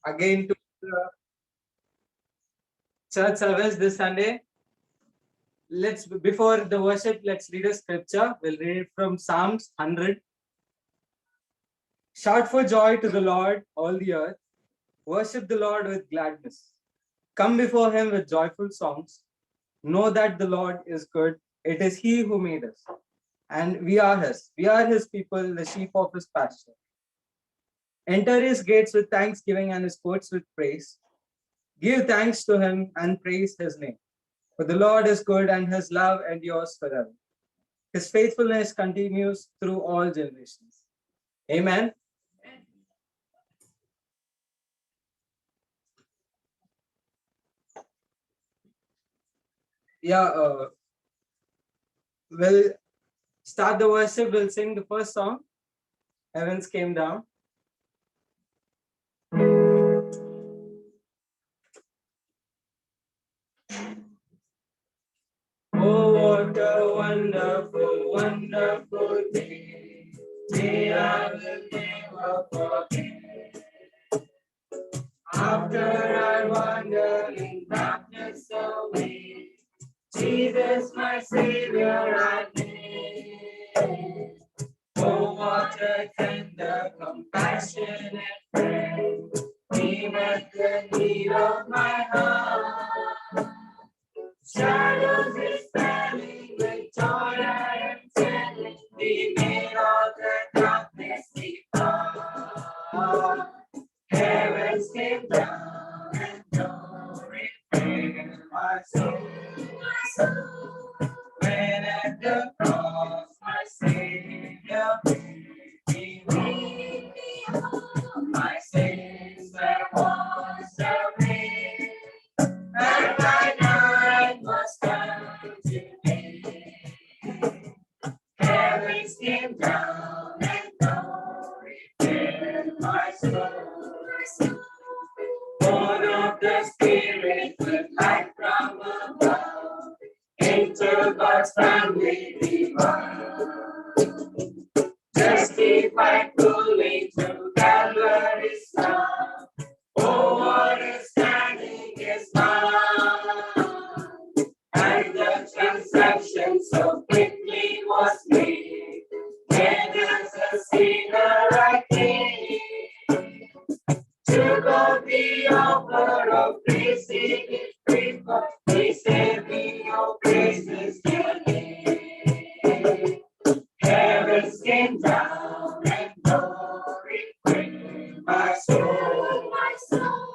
again to the church service this Sunday. Let's before the worship, let's read a scripture. We'll read it from Psalms 100. Shout for joy to the Lord, all the earth. Worship the Lord with gladness. Come before him with joyful songs. Know that the Lord is good. It is he who made us, and we are his. We are his people, the sheep of his pasture. Enter his gates with thanksgiving and his courts with praise. Give thanks to him and praise his name. For the Lord is good and his love endures forever. His faithfulness continues through all generations. Amen. Yeah, we'll start the worship. We'll sing the first song. Heavens came down. Oh, what a wonderful, wonderful day. Day I will never forget. After I wander in darkness away, Jesus, my Savior, I need. Oh, what a tender, compassionate friend. He met the need of my heart. Shadows dispelling with joy I am telling. He made all the darkness depart. Heavens came down and glory filled my soul, my soul. When at the cross my Savior made me whole, my sins were washed away, and my night was come to day. Heavens came down and glory filled my soul. Born of the Spirit with light from above, into God's family divine. Justified fully through Calvary's love. Oh, what a standing is mine. And the transaction so quickly was made. Then as a sinner I came, to God the offer of receiving free, but he sent me your praises your name. Heavens came down and glory filled my soul, my soul.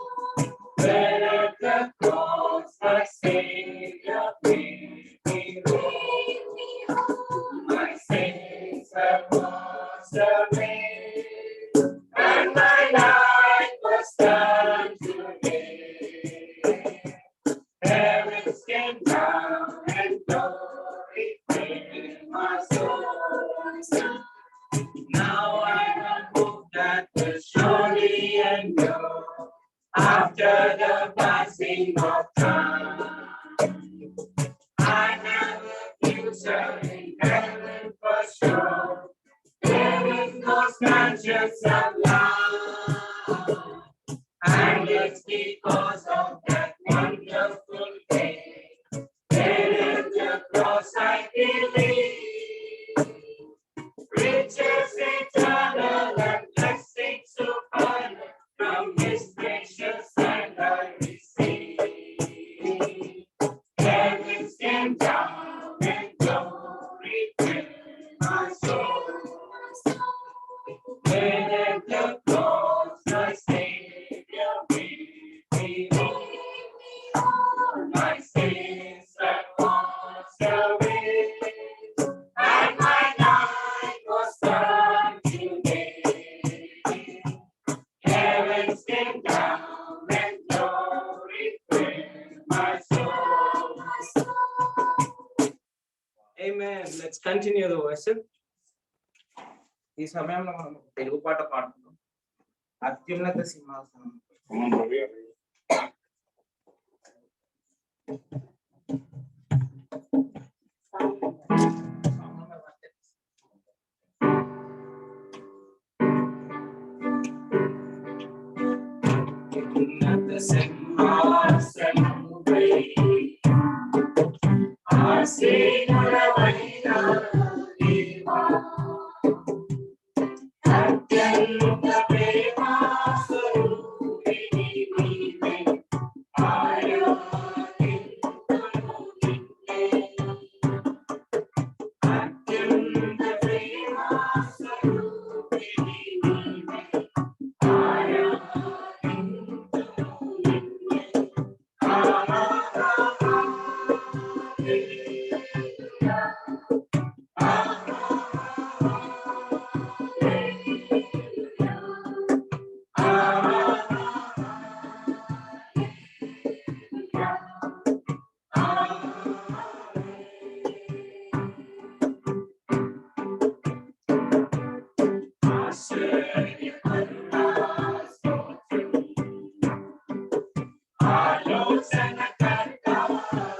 When at the cross my Savior made me whole, my sins were washed away, and my life was turned to day. Heavens came down and glory filled my soul. Now I have hope that will surely endure after the passing of time. I have a future in heaven for sure. There is no conscience of love, and it's because of that wonderful day. There is the cross I believe, riches eternal and blessings so final from His gracious hand I receive. Heavens came down and glory filled my soul. When at the cross my Savior made me whole, my sins were washed away, and my life was turned to day. Heavens came down and glory filled my soul. Amen. Let's continue the worship. ఈ సమయంలో మనం తెలుగు పాట పాడుతున్నాం. అత్యున్నత సింహాసనం. ఉన్నత సింహాసనముపై ఆసీనుడవైన దేవా, అత్యంత ప్రేమా స్వరూపిణి నీవే, ఆరాధింతును నిన్నే. అత్యంత ప్రేమా స్వరూపిణి నీవే, ఆరాధింతును నిన్నే. ఆలోచనకర్త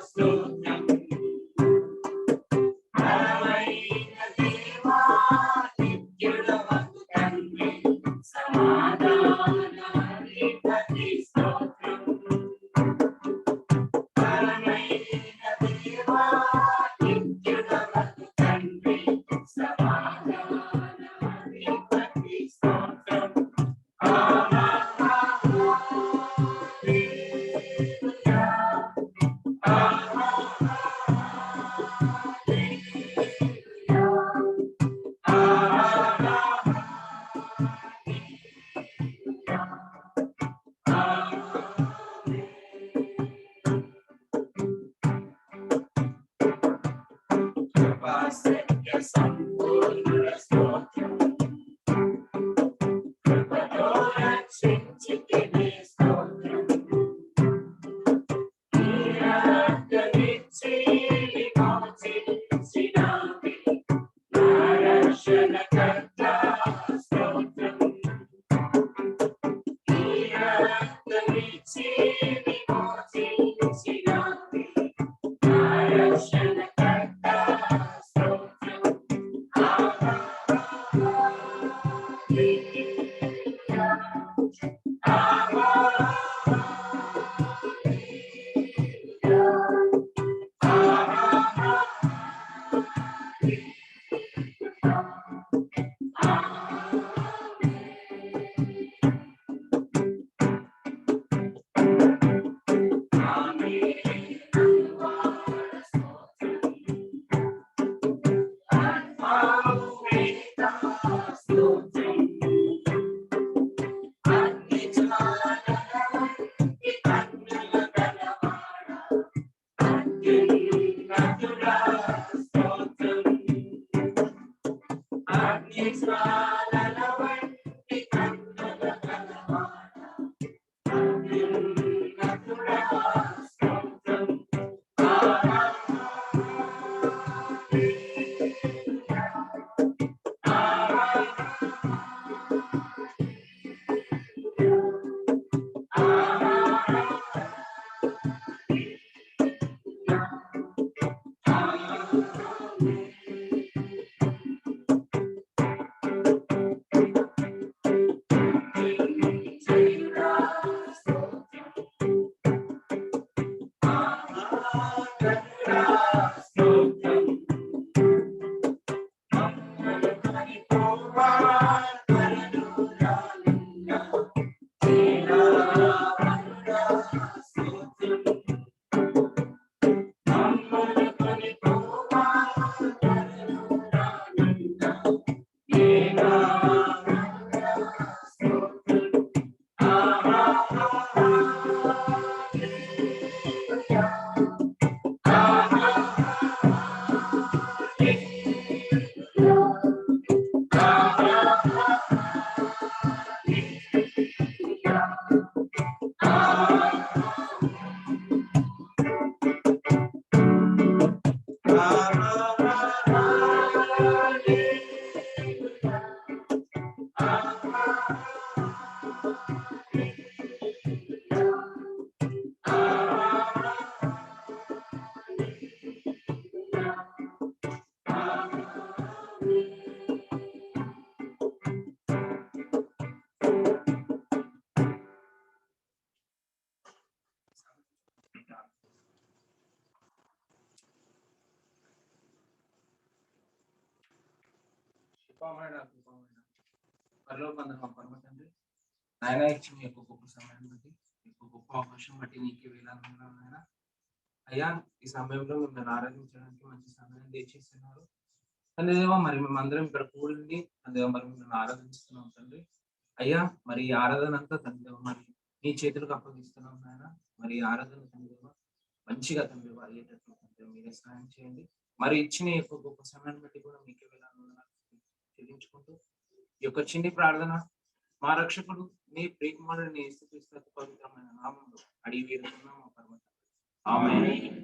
స్తోత్రం, బలమైన దేవా, నిత్యుడవగు తండ్రి, సమాధానాధిపతి స్తోత్రం. బలమైన దేవా, నిత్యుడవగు తండ్రి, సమాధానాధిపతి స్తోత్రం. కృపాసత్య సంపూర్ణ స్తోత్రం, కృపతో రక్షించితివి స్తోత్రం. నీ రక్తమిచ్చి విమోచించినావి, నా రక్షణకర్త స్తోత్రం. నీ రక్తమిచ్చి విమోచించినావి, నా రక్షణకర్త స్తోత్రం. పరలోకమందున మా పరమ తండ్రి, నాయన ఇచ్చిన మీ యొక్క గొప్ప సమయాన్ని బట్టి, మీ యొక్క గొప్ప అవకాశం బట్టి నీకే వేలాలను నాయన. అయ్యా, ఈ సమయంలో మిమ్మల్ని ఆరాధించడానికి మంచి సమయాన్ని దయచేస్తున్నారు తండ్రి దేవా. మరి మేమందరం ఇక్కడ కూడింది తండ్రి దేవా, మరి మిమ్మల్ని ఆరాధిస్తున్నాం తండ్రి. అయ్యా, మరి ఈ ఆరాధన అంతా తండ్రి దేవా మరి నీ చేతులకు అప్పగిస్తున్నాం నాయన. మరి ఈ ఆరాధన తండ్రి దేవా మంచిగా తండ్రి దేవా అయ్యేటట్లు తండ్రి మీరే సహాయం చేయండి. మరి ఇచ్చిన ఈ యొక్క గొప్ప సమయాన్ని బట్టి కూడా మీకే వేలాలను చెల్లించుకుంటూ ఈ యొక్క చిన్ని ప్రార్థన మా రక్షకుడు నీ ప్రియకుమారుని యేసుక్రీస్తు పవిత్రమైన నామములో అడిగి వేడుకున్నాము పరమ తండ్రి. ఆమేన్.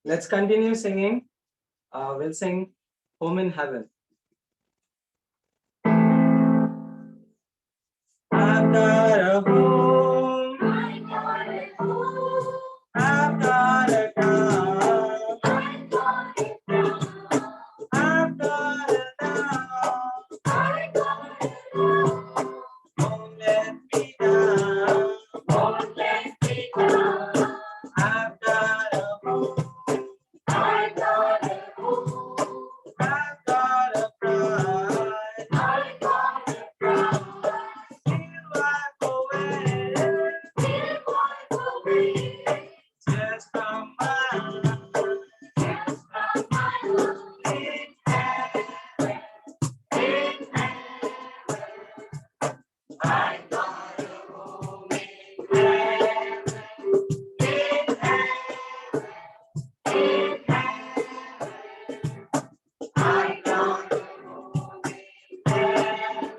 Let's continue singing. We'll sing Home in Heaven. I've got a home. I've got a home. I've got a car. I've got a car. I've got a love. I've got a love. Won't let me down. Won't let me down. I've got a home. I've got a home. I've got a pride. I've got a pride. Still wipe away. Still wipe away. Just from my life. Just from my life. In heaven. In heaven. I've got a home in heaven. In heaven. In heaven. I've got a home in heaven.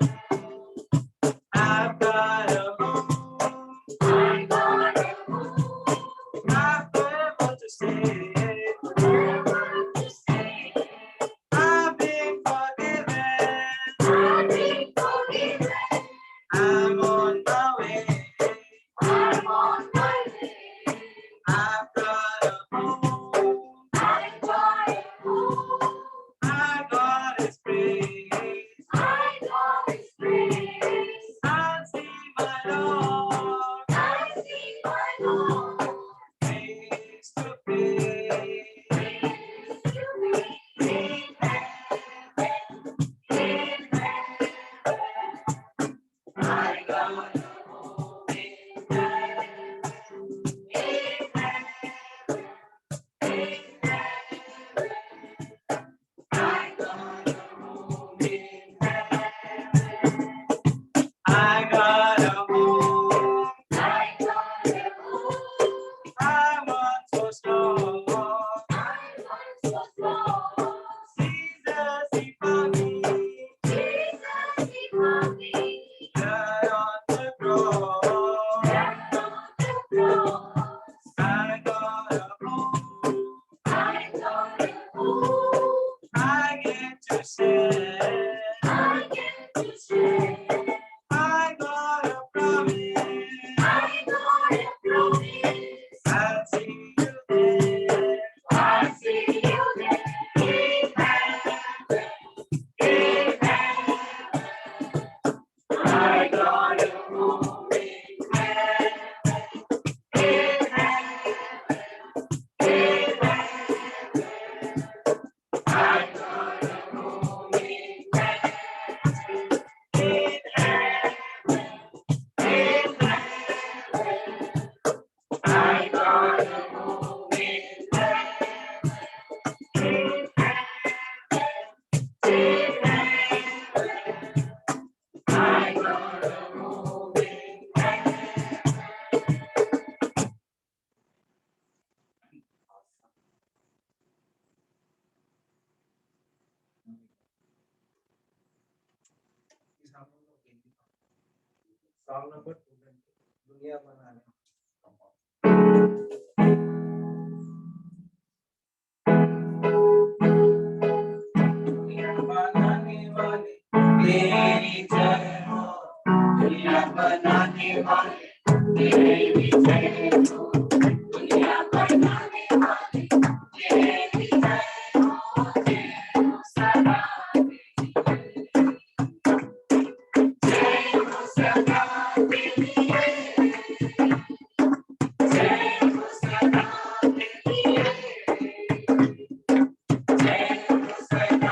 I've got a home. I've got a home. I've never to stay. Never to stay. I've been forgiven. I've been forgiven. I'm on my way. I'm on my way. I've got a home. I've got a home. I got His grace. I got His grace. I'll see my Lord. I'll see my Lord. Face to face. Face to face. In heaven. In heaven. I got a home in heaven. In heaven. In heaven. I got a home in heaven. I got a home. I got a home. I once was lost. I once was lost. Jesus, He found me. Jesus, He found me. There on the cross. There on the cross. I got a home. I got a home. I get to say. I get to say. I got a promise. I got a promise. I'll see you there. I'll see you there. In heaven. In heaven. I got a home in heaven. In heaven. In heaven. I got a home in heaven. In heaven. In heaven. I got a home in heaven. In heaven. In heaven. I got a home in heaven. ఈ సమయంలో song number 2 దునియా బనానే. दुनिया बनाने वाले तेरी जय हो. दुनिया बनाने वाले तेरी जय हो. दुनिया बनाने वाले तेरी जय हो. जय हो सदा तेरी जय हो सदा तेरी जय हो सदा तेरी जय हो सदा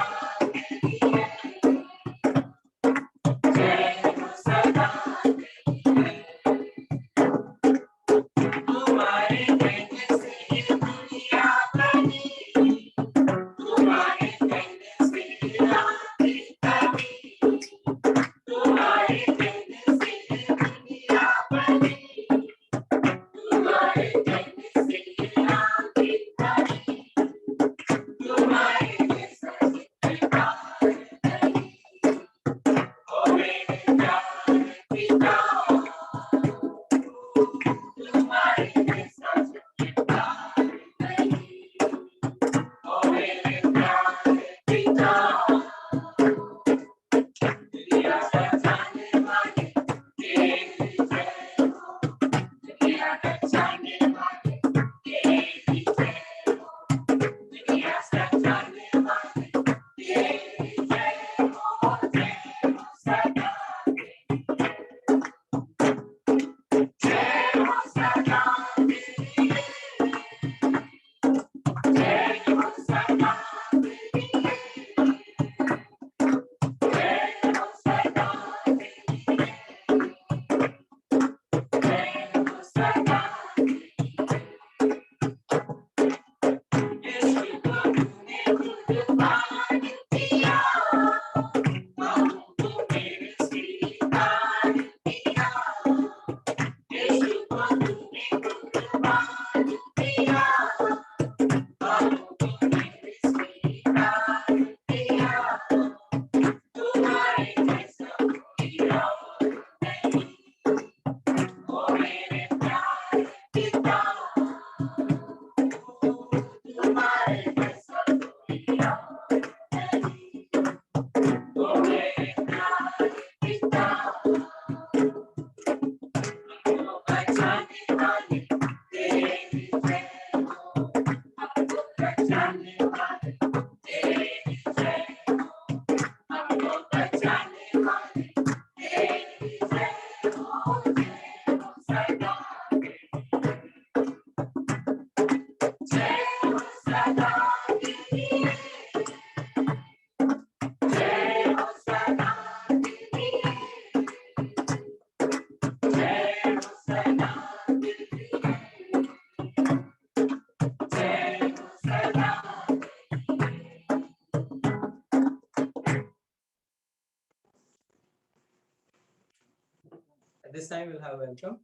At this time, we'll have welcome.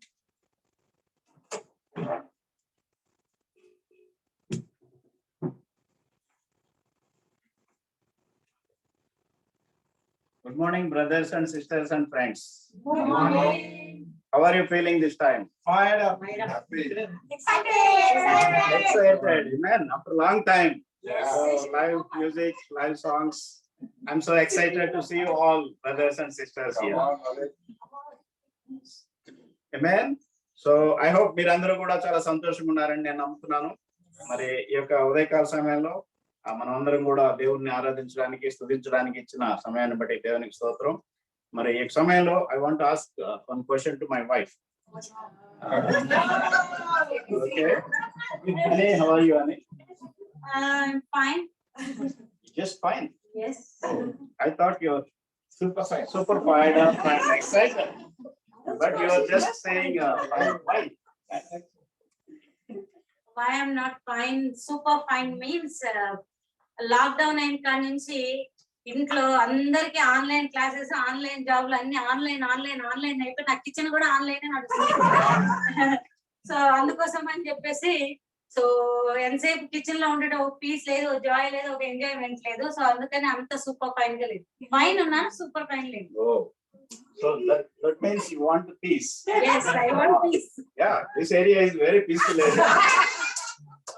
Good morning, brothers and sisters and friends. Good morning. How are you feeling this time? Fired up. Happy. Excited. Excited. Amen. After a long time. Yes. So live music, live songs. I'm so excited to see you all, brothers and sisters here. Amen. So I hope మీరందరూ కూడా చాలా సంతోషంగా ఉన్నారని నేను నమ్ముతున్నాను. మరి ఈ యొక్క ఉదయకాల సమయంలో మనం అందరం కూడా దేవుణ్ణి ఆరాధించడానికి స్తుతించడానికి ఇచ్చిన సమయాన్ని బట్టి దేవునికి స్తోత్రం. మరి ఈ సమయంలో I want to ask one question to my wife. Okay. Annie, how are you, Annie? I'm fine. Just fine. Yes. I thought you're Super fine. super fired up and excited. But you're just saying fine. Why? Why I'm not fine? Super fine means lockdown అయిన కాడ నుంచి ఇంట్లో అందరికి online classes, online జాబ్లు అన్ని online అయిపోయి నా kitchen కూడా ఆన్లైన్ నడుస్తుంది. సో అందుకోసం అని చెప్పేసి సో ఎంతసేపు కిచెన్ లో ఉండడం పీస్ లేదు, జాయ్ లేదు, ఒక ఎంజాయ్మెంట్ లేదు. సో అందుకని అంత సూపర్ ఫైన్ గా లేదు. ఫైన్ ఉన్నా సూపర్ ఫైన్ లేదు. Oh, so that means you want peace. Yes, I want peace. Yeah, this area is very peaceful area.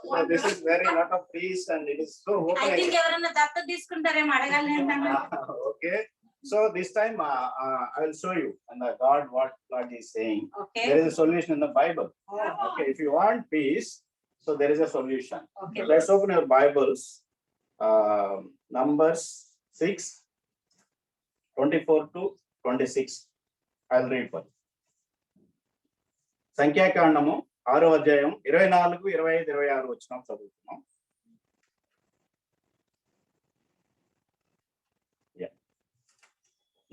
So this is very lot of peace and it is so I open. think ఎవరన్నా దత్తత తీసుకుంటారేమో అడగాలి ఏంటన్నా. Okay, so this time I will show you and what God is saying. Okay. There is a solution in the Bible. Okay, if you want peace, so there is a solution. Okay. Let's open your Bibles. Numbers 6:24-26. I'll read for you. సంఖ్యాకాండము 6వ అధ్యాయం 24, 25, 26 వచనం చదువుతున్నాం.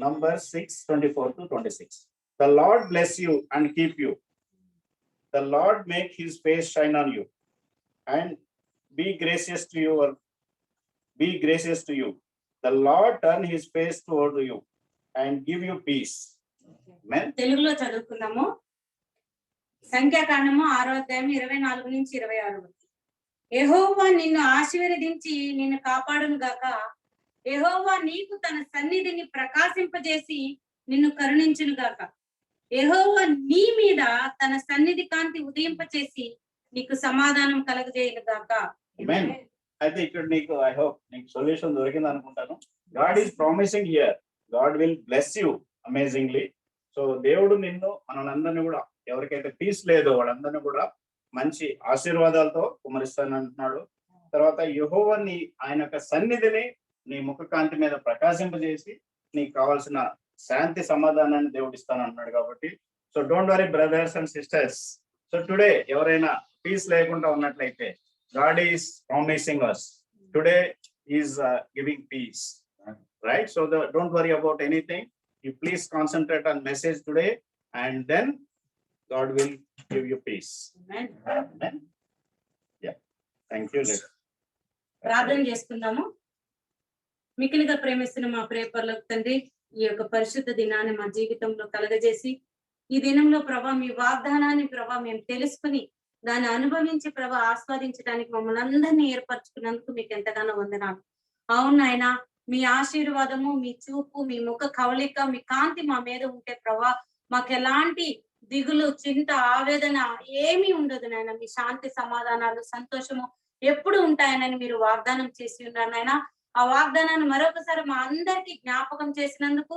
Numbers 6:24-26. The Lord bless you and keep you. The Lord make his face shine on you and be gracious to you. The Lord turn his face toward you and give you peace. Amen. తెలుగులో చదువుకుందాము. సంఖ్యాకాండము 6వ అధ్యాయం 24 నుంచి 26 వరకు. యెహోవా నిన్ను ఆశీర్వదించి నిన్ను కాపాడును గాక. యెహోవా నీకు తన సన్నిధిని ప్రకాశింపజేసి నిన్ను కరుణించును గాక. యెహోవా నీ మీద తన సన్నిధి కాంతి ఉదయింపచేసి నీకు సమాధానం కలగజేయును గాక. Amen. అయితే ఇక్కడ నీకు I hope నీకు సొల్యూషన్ దొరికింది అనుకుంటాను. God is promising here. God will bless you amazingly. So దేవుడు నిన్ను మనందరినీ కూడా ఎవరికైతే పీస్ లేదో వాళ్ళందరినీ కూడా మంచి ఆశీర్వాదాలతో కుమరిస్తానంటున్నాడు. తర్వాత యెహోవాని ఆయన యొక్క సన్నిధిని నీ ముఖ కాంతి మీద ప్రకాశింపజేసి నీకు కావాల్సిన శాంతి సమాధానాన్ని దేవుడు ఇస్తానంటున్నాడు. కాబట్టి so don't worry brothers and sisters. So today ఎవరైనా పీస్ లేకుండా ఉన్నట్లయితే God is promising us. Today is giving peace, right? So don't worry about anything. You please concentrate on message today and then God will give you peace. Amen. Amen. Yeah. Thank you. ప్రార్థన చేసుకుందాము. మికిలిగా ప్రేమిస్తున్న మా ప్రేపర్లకు తండ్రి, ఈ యొక్క పరిశుద్ధ దినాన్ని మా జీవితంలో కలగజేసి ఈ దినంలో ప్రభా మీ వాగ్దానాన్ని ప్రభా మేము తెలుసుకుని దాన్ని అనుభవించి ప్రభా ఆస్వాదించడానికి మమ్మల్ని అందరినీ ఏర్పరచుకున్నందుకు మీకు ఎంతగానో వందనాలు. అవును ఆయన, మీ ఆశీర్వాదము, మీ చూపు, మీ ముఖ కవళిక, మీ కాంతి మా మీద ఉంటే ప్రభా మాకు ఎలాంటి దిగులు, చింత, ఆవేదన ఏమీ ఉండదు నాయన. మీ శాంతి, సమాధానాలు, సంతోషము ఎప్పుడు ఉంటాయనని మీరు వాగ్దానం చేసి ఉన్నారు నాయన. ఆ వాగ్దానాన్ని మరొకసారి మా అందరికి జ్ఞాపకం చేసినందుకు,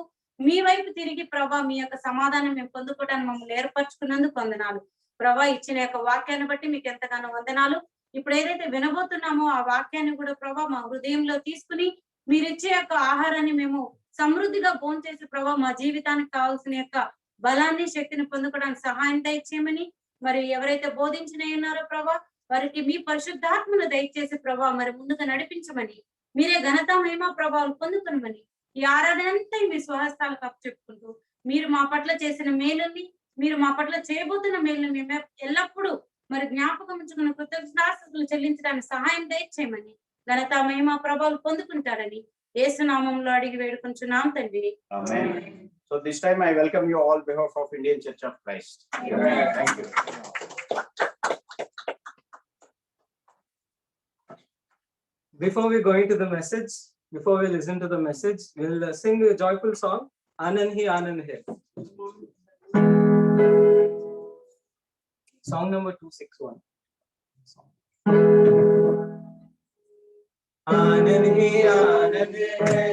మీ వైపు తిరిగి ప్రభా మీ యొక్క సమాధానం మేము పొందుకోవడానికి మమ్మల్ని ఏర్పరచుకున్నందుకు వందనాలు ప్రభా ఇచ్చిన యొక్క వాక్యాన్ని బట్టి మీకు ఎంతగానో వందనాలు. ఇప్పుడు ఏదైతే వినబోతున్నామో ఆ వాక్యాన్ని కూడా ప్రభా మా హృదయంలో తీసుకుని మీరు ఇచ్చే యొక్క ఆహారాన్ని మేము సమృద్ధిగా భోంచేసి ప్రభా మా జీవితానికి కావాల్సిన యొక్క బలాన్ని శక్తిని పొందుకోవడానికి సహాయం దయచేయమని, మరి ఎవరైతే బోధించిన ఉన్నారో ప్రభా వారికి మీ పరిశుద్ధాత్మను దయచేసి ప్రభా మరి ముందుగా నడిపించమని, మీరే ఘనత మహిమ ప్రభావాలు పొందుకునమని ఈ ఆరాధన అంతా మీ స్వహస్తాలకు అప్పచెప్పుకుంటూ మీరు మా పట్ల చేసిన మేలుని, మీరు మా పట్ల చేయబోతున్న మేలుని మేము ఎల్లప్పుడూ మరి జ్ఞాపకం ఉంచుకున్న కృతజ్ఞతాస్తుతులు చెల్లించడానికి సహాయం దయచేయమని, ఘనత మహిమ ప్రభావాలు పొందుకుంటారని యేసు నామములో అడిగి వేడుకుంటున్నాం తండ్రి. Amen. So this time I welcome you all on behalf of Indian Church of Christ. Amen. Thank you. Before we go into the message, before we listen to the message, we'll sing a joyful song, Anand Hi Anand Hai. Song number 261. Anand Hi Anand Hai.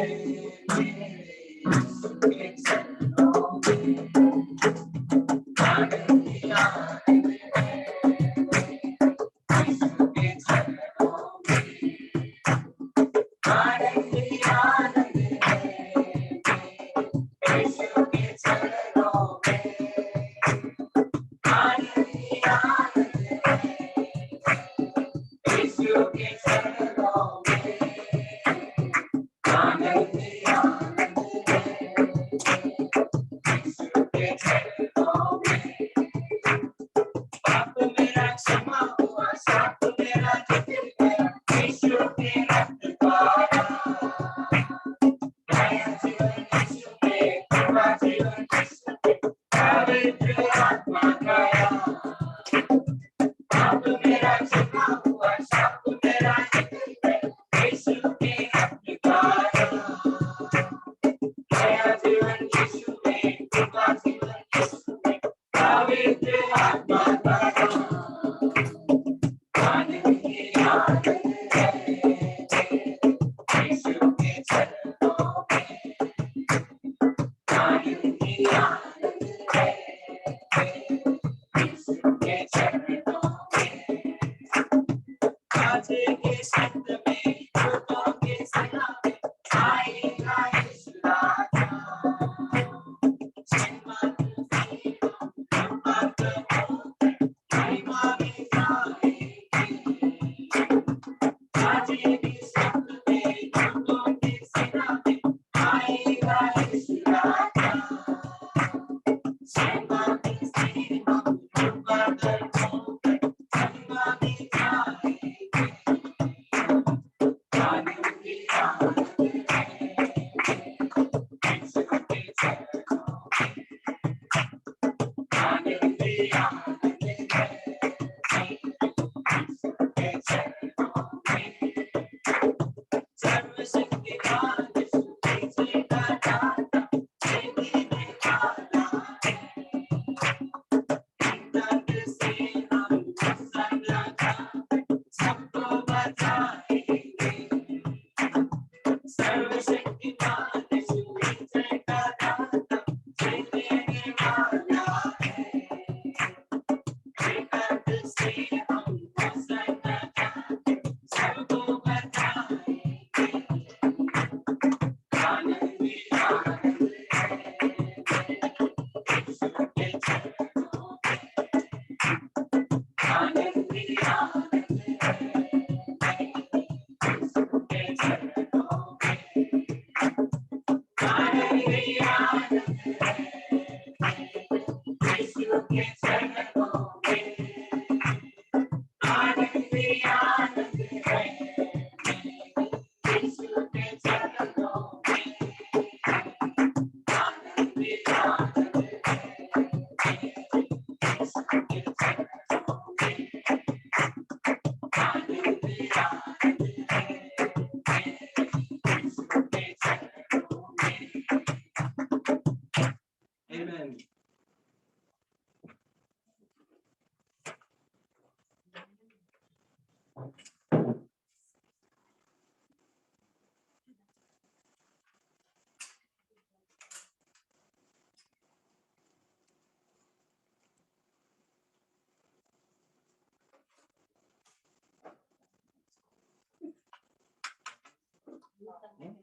Good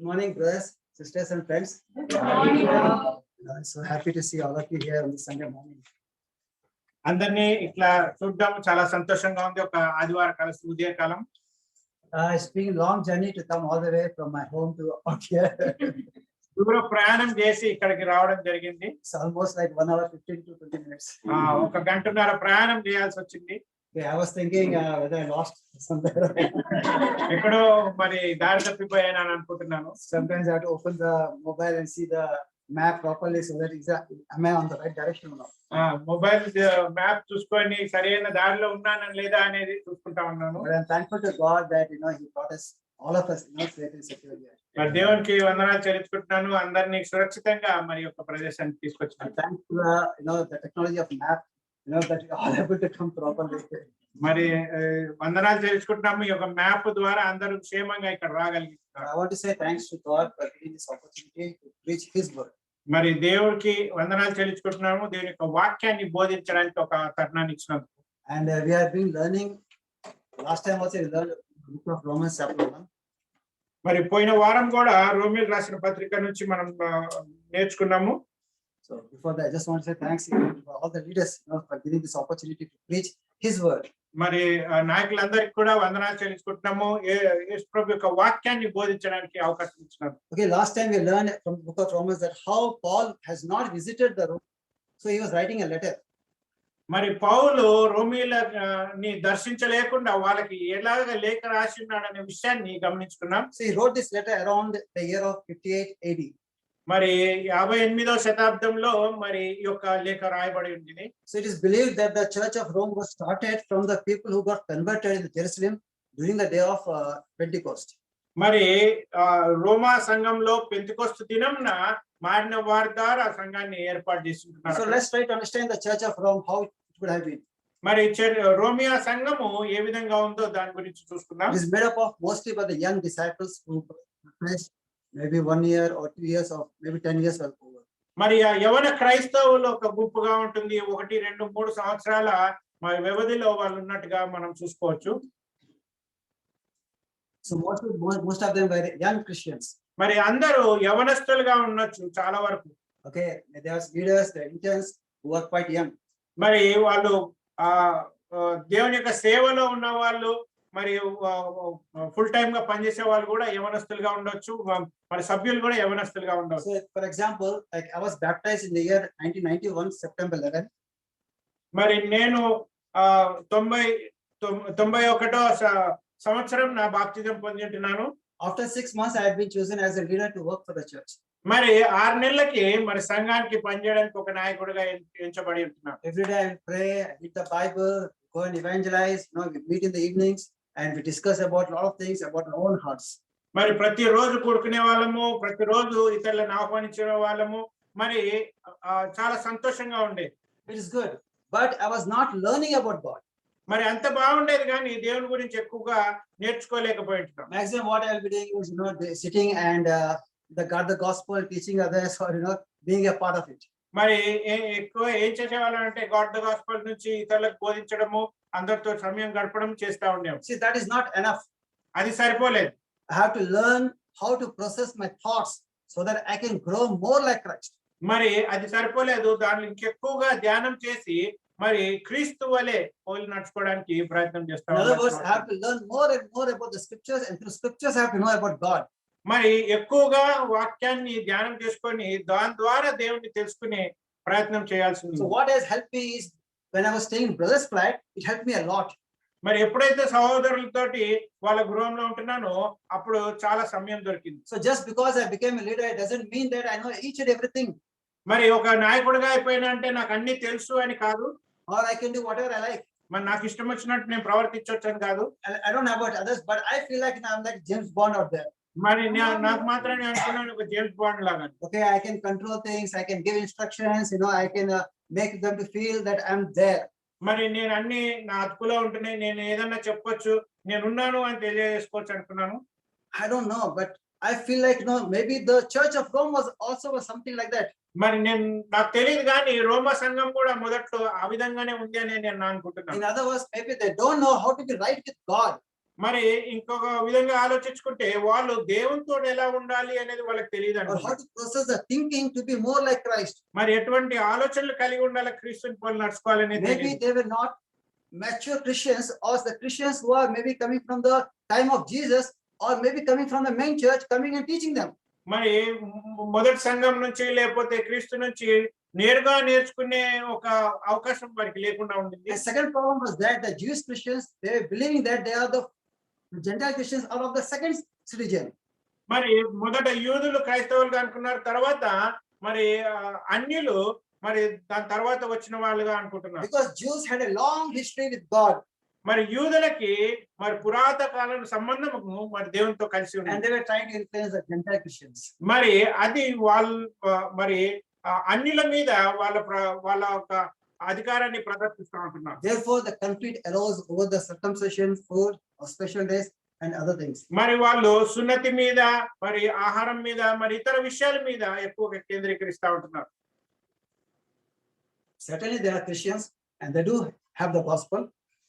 morning, brothers, sisters, and friends. Good morning. I'm so happy to see all of you here on this Sunday morning. అందరినీ ఇట్లా చూడడం చాలా సంతోషంగా ఉంది. ఒక ఆదివారం కాల ఉదయకాలం. It's been a long journey to come all the way from my home to out here. దూర ప్రయాణం చేసి ఇక్కడికి రావడం జరిగింది. It's almost like 1 hour 15 to 20 minutes. ఒక గంటన్నర ప్రయాణం చేయాల్సి వచ్చింది. Okay, I was thinking whether I lost somewhere. ఎక్కడో మరి దారి తప్పిపోయాను అని అనుకుంటున్నాను. Sometimes I have to open the mobile and see the map properly so that am I on the right direction or not. Mobile map చూసుకొని సరైన దారిలో ఉన్నానని లేదా అనేది చూసుకుంటా ఉన్నాను. But I'm thankful to God that He brought us, all of us, safe and secure here. మరి దేవునికి వందనాలు చెల్లించుకుంటున్నాను. అందరినీ సురక్షితంగా మరి యొక్క ప్రదేశానికి తీసుకొచ్చాను. I'm thankful the technology of map, that we are all able to come properly. మరి వందనాలు చెల్లించుకుంటున్నాము. ఈ యొక్క మ్యాప్ ద్వారా అందరూ క్షేమంగా ఇక్కడ రాగలిగిస్తున్నారు. I want to say thanks to God for giving this opportunity to preach His word. మరి దేవుడికి వందనాలు చెల్లించుకుంటున్నాము. దేవుని యొక్క వాక్యాన్ని బోధించడానికి ఒక తరుణాన్ని ఇచ్చినందుకు. And we have been learning. Last time also we learned the book of Romans chapter 1. మరి పోయిన వారం కూడా రోమిల్ రాసిన పత్రిక నుంచి మనం నేర్చుకున్నాము. So before that, I just want to say thanks to all the leaders for giving this opportunity to preach His word. మరి నాయకులందరికీ కూడా వందనాలు చెల్లించుకుంటున్నాము. యేసు ప్రభు యొక్క వాక్యాన్ని బోధించడానికి అవకాశం ఇచ్చినారు. Okay, last time we learned from the book of Romans that how Paul has not visited the Romans, so he was writing a letter. మరి పౌలు రోమీలని దర్శించలేకుండా వాళ్ళకి ఎలాగ లేఖ రాసి ఉన్నాడనే విషయాన్ని గమనించుకున్నాం. So he wrote this letter around the year of 58 AD. మరి 58వ శతాబ్దంలో మరి ఈ యొక్క లేఖ రాయబడి ఉంది. So it is believed that the church of Rome was started from the people who got converted in Jerusalem during the day of Pentecost. మరి రోమా సంఘంలో పెంతెకొస్తు దినంన మారిన వారి ద్వారా సంఘాన్ని ఏర్పాటు చేస్తున్నారు. So let's try to understand the church of Rome, how it could have been. మరి రోమియా సంఘము ఏ విధంగా ఉందో దాని గురించి చూసుకుందాం. It is made up of mostly by the young disciples who practiced maybe 1 year or 2 years or maybe 10 years or over. మరి ఆ యవన క్రైస్తవులు ఒక గుంపుగా ఉంటుంది. 1, 2, 3 సంవత్సరాల మరి వ్యవధిలో వాళ్ళు ఉన్నట్టుగా మనం చూసుకోవచ్చు. So most of them were young Christians. మరి అందరూ యవనస్తులుగా ఉండొచ్చు చాలా వరకు. Okay, there was leaders, the interns who were quite young. మరి వాళ్ళు దేవుని యొక్క సేవలో ఉన్న వాళ్ళు మరి ఫుల్ టైమ్ గా పనిచేసే వాళ్ళు కూడా యవనస్తులుగా ఉండొచ్చు. మరి సభ్యులు కూడా యవనస్తులుగా ఉండొచ్చు. So for example, like I was baptized in the year 1991 September 11. మరి నేను 91వ సంవత్సరం నా బాప్తిజం పొందింటున్నాను. After 6 months I had been chosen as a leader to work for the church. మరి 6 నెలలకి మరి సంఘానికి పనిచేయడానికి ఒక నాయకుడిగా ఎంచబడి ఉంటున్నాను. Every day I pray, I read the Bible, go and evangelize, we meet in the evenings and we discuss about a lot of things about our own hearts. మరి ప్రతిరోజు కూడుకునే వాళ్ళము, ప్రతిరోజు ఇతరులను ఆహ్వానించే వాళ్ళము. మరి చాలా సంతోషంగా ఉండేది. It is good, but I was not learning about God. మరి అంత బాగుండేది కానీ దేవుని గురించి ఎక్కువగా నేర్చుకోలేకపోయింటున్నాం. Maximum what I will be doing is sitting and the gospel, teaching others, or being a part of it. మరి ఎక్కువ ఏం చేసేవాళ్ళం అంటే గాడ్ ద గాస్పెల్ నుంచి ఇతరులకు బోధించడము, అందరితో సమయం గడపడం చేస్తా ఉండేవాం. See, that is not enough. అది సరిపోలేదు. I have to learn how to process my thoughts so that I can grow more like Christ. మరి అది సరిపోలేదు, దానిలో ఇంకెక్కువగా ధ్యానం చేసి మరి క్రీస్తు వలె పోలి నడుచుకోవడానికి ప్రయత్నం In చేస్తాం. other words, I have to learn more and more about the scriptures, and through scriptures I have to know about God. మరి ఎక్కువగా వాక్యాన్ని ధ్యానం చేసుకొని దాని ద్వారా దేవుణ్ణి తెలుసుకునే ప్రయత్నం చేయాల్సింది. So what has helped me is when I was staying in brother's flat, it helped me a lot. మరి ఎప్పుడైతే సహోదరులతోటి వాళ్ళ గృహంలో ఉంటున్నానో అప్పుడు చాలా సమయం దొరికింది. So just because I became a leader, it doesn't mean that I know each and everything, మరి ఒక నాయకుడిగా అయిపోయినా అంటే నాకు అన్ని తెలుసు అని కాదు, or I can do whatever I like. మరి నాకు ఇష్టం వచ్చినట్టు నేను ప్రవర్తించవచ్చు అని కాదు. I don't know about others, but I feel like I'm like James Bond out there. మరి నాకు మాత్రం నేను అనుకున్నాను ఒక జేమ్స్ బాండ్ లాగా. Okay, I can control things, I can give instructions, I can make them to feel that I'm there. మరి నేను అన్ని నా అదుపులో ఉంటున్నాయి, నేను ఏదన్నా చెప్పొచ్చు, నేనున్నాను అని తెలియజేసుకోవచ్చు అనుకున్నాను. I don't know, but I feel like maybe the Church of Rome was also something like that. మరి నాకు తెలియదు కానీ రోమా సంఘం కూడా మొదట్లో ఆ విధంగానే ఉంది అని నేను అనుకుంటున్నాను. In other words, maybe they don't know how to be right with God. మరి ఇంకొక విధంగా ఆలోచించుకుంటే వాళ్ళు దేవునితో ఎలా ఉండాలి అనేది వాళ్ళకి తెలియదు Or how అనుకుంటా. to process the thinking to be more like Christ. మరి ఎటువంటి ఆలోచనలు కలిగి ఉండాలి, క్రీస్తుని పోలి నడుచుకోవాలనేది Maybe తెలియదు. they were not mature Christians, or the Christians who are maybe coming from the time of Jesus, or maybe coming from the main church, coming and teaching them. మరి మొదటి సంఘం నుంచి లేకపోతే క్రీస్తు నుంచి నేరుగా నేర్చుకునే ఒక అవకాశం వారికి లేకుండా ఉండింది. The second problem was that the Jewish Christians, they were believing that they are the Gentile Christians are of the second citizen. మరి మొదట యూదులు క్రైస్తవులుగా అనుకున్నారు, తర్వాత మరి అన్యులు మరి దాని తర్వాత వచ్చిన వాళ్ళుగా అనుకుంటున్నారు. Because Jews had a long history with God, మరి యూదులకి మరి పురాతన కాలం సంబంధము మరి దేవునితో కలిసి and ఉంది. they were trying to influence the Gentile Christians. మరి అది వాళ్ళు మరి అన్యుల మీద వాళ్ళ ఒక అధికారాన్ని ప్రదర్శిస్తూ ఉంటున్నారు. Therefore, the conflict arose over the circumcision, food, or special days, and other things. మరి వాళ్ళు సున్నతి మీద, మరి ఆహారం మీద, మరి ఇతర విషయాల మీద ఎక్కువగా కేంద్రీకరిస్తూ ఉంటున్నారు. Certainly, there are Christians, and they do have the gospel,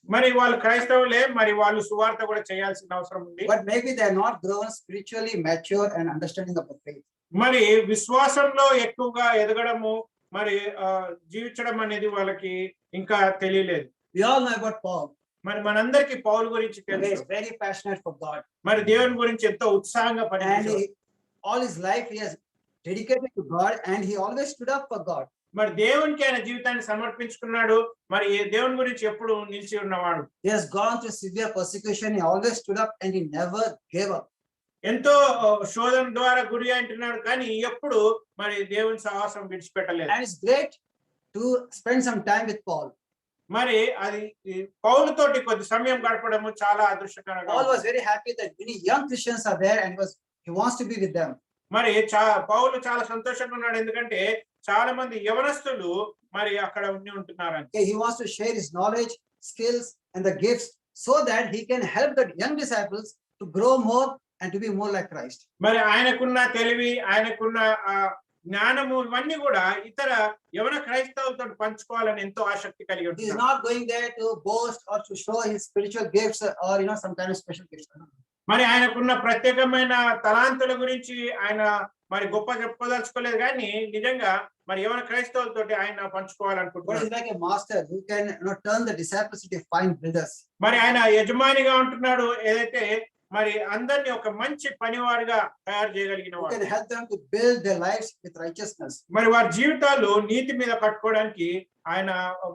మరి వాళ్ళు క్రైస్తవులే, మరి వాళ్ళు సువార్త కూడా చేయాల్సిన అవసరం ఉంది. but maybe they are not grown spiritually mature and understanding of the faith. మరి విశ్వాసంలో ఎక్కువగా ఎదగడము, మరి జీవించడం అనేది వాళ్ళకి ఇంకా తెలియలేదు. We all know about Paul. మరి మనందరికి పౌలు గురించి He తెలుసు. is very passionate for God, మరి దేవుని గురించి ఎంతో ఉత్సాహంగా and పనిచేశాడు. all his life he has dedicated to God, and he always stood up for God. మరి దేవునికి ఆయన జీవితాన్ని సమర్పించుకున్నాడు. మరి దేవుని గురించి ఎప్పుడు నిలిచి ఉన్నవాడు. He has gone through severe persecution. He always stood up, and he never gave up. ఎంతో శోధన ద్వారా గురి అంటున్నాడు, కానీ ఎప్పుడు మరి దేవుని సాహసం విడిచిపెట్టలేదు. And it's great to spend some time with Paul. మరి అది పౌలుతోటి కొద్ది సమయం గడపడము చాలా అదృష్టకరంగా Paul ఉంది. was very happy that many young Christians are there, and he wants to be with them. మరి పౌలు చాలా సంతోషంగా ఉన్నాడు, ఎందుకంటే చాలా మంది యవనస్తులు మరి అక్కడ ఉంటున్నారని. Okay, he wants to share his knowledge, skills, and the gifts so that he can help the young disciples to grow more and to be more like Christ. మరి ఆయనకున్న తెలివి, ఆయనకున్న జ్ఞానము ఇవన్నీ కూడా ఇతర యవన క్రైస్తవులతో పంచుకోవాలని ఎంతో ఆసక్తి కలిగి He is ఉంటున్నాడు. not going there to boast or to show his spiritual gifts or some kind of special gifts. మరి ఆయనకున్న ప్రత్యేకమైన తలాంతుల గురించి ఆయన మరి గొప్ప చెప్పుకోదలుచుకోలేదు, కానీ నిజంగా మరి యవన క్రైస్తవులతోటి ఆయన But పంచుకోవాలనుకుంటున్నాడు. he's like a master who can turn the disciples into fine builders. మరి ఆయన యజమానిగా ఉంటున్నాడు, ఏదైతే మరి అందరినీ ఒక మంచి పనివారుగా తయారు చేయగలిగిన Who వాడు. can help them to build their lives with righteousness. మరి వారి జీవితాలు నీతి మీద కట్టుకోవడానికి ఆయన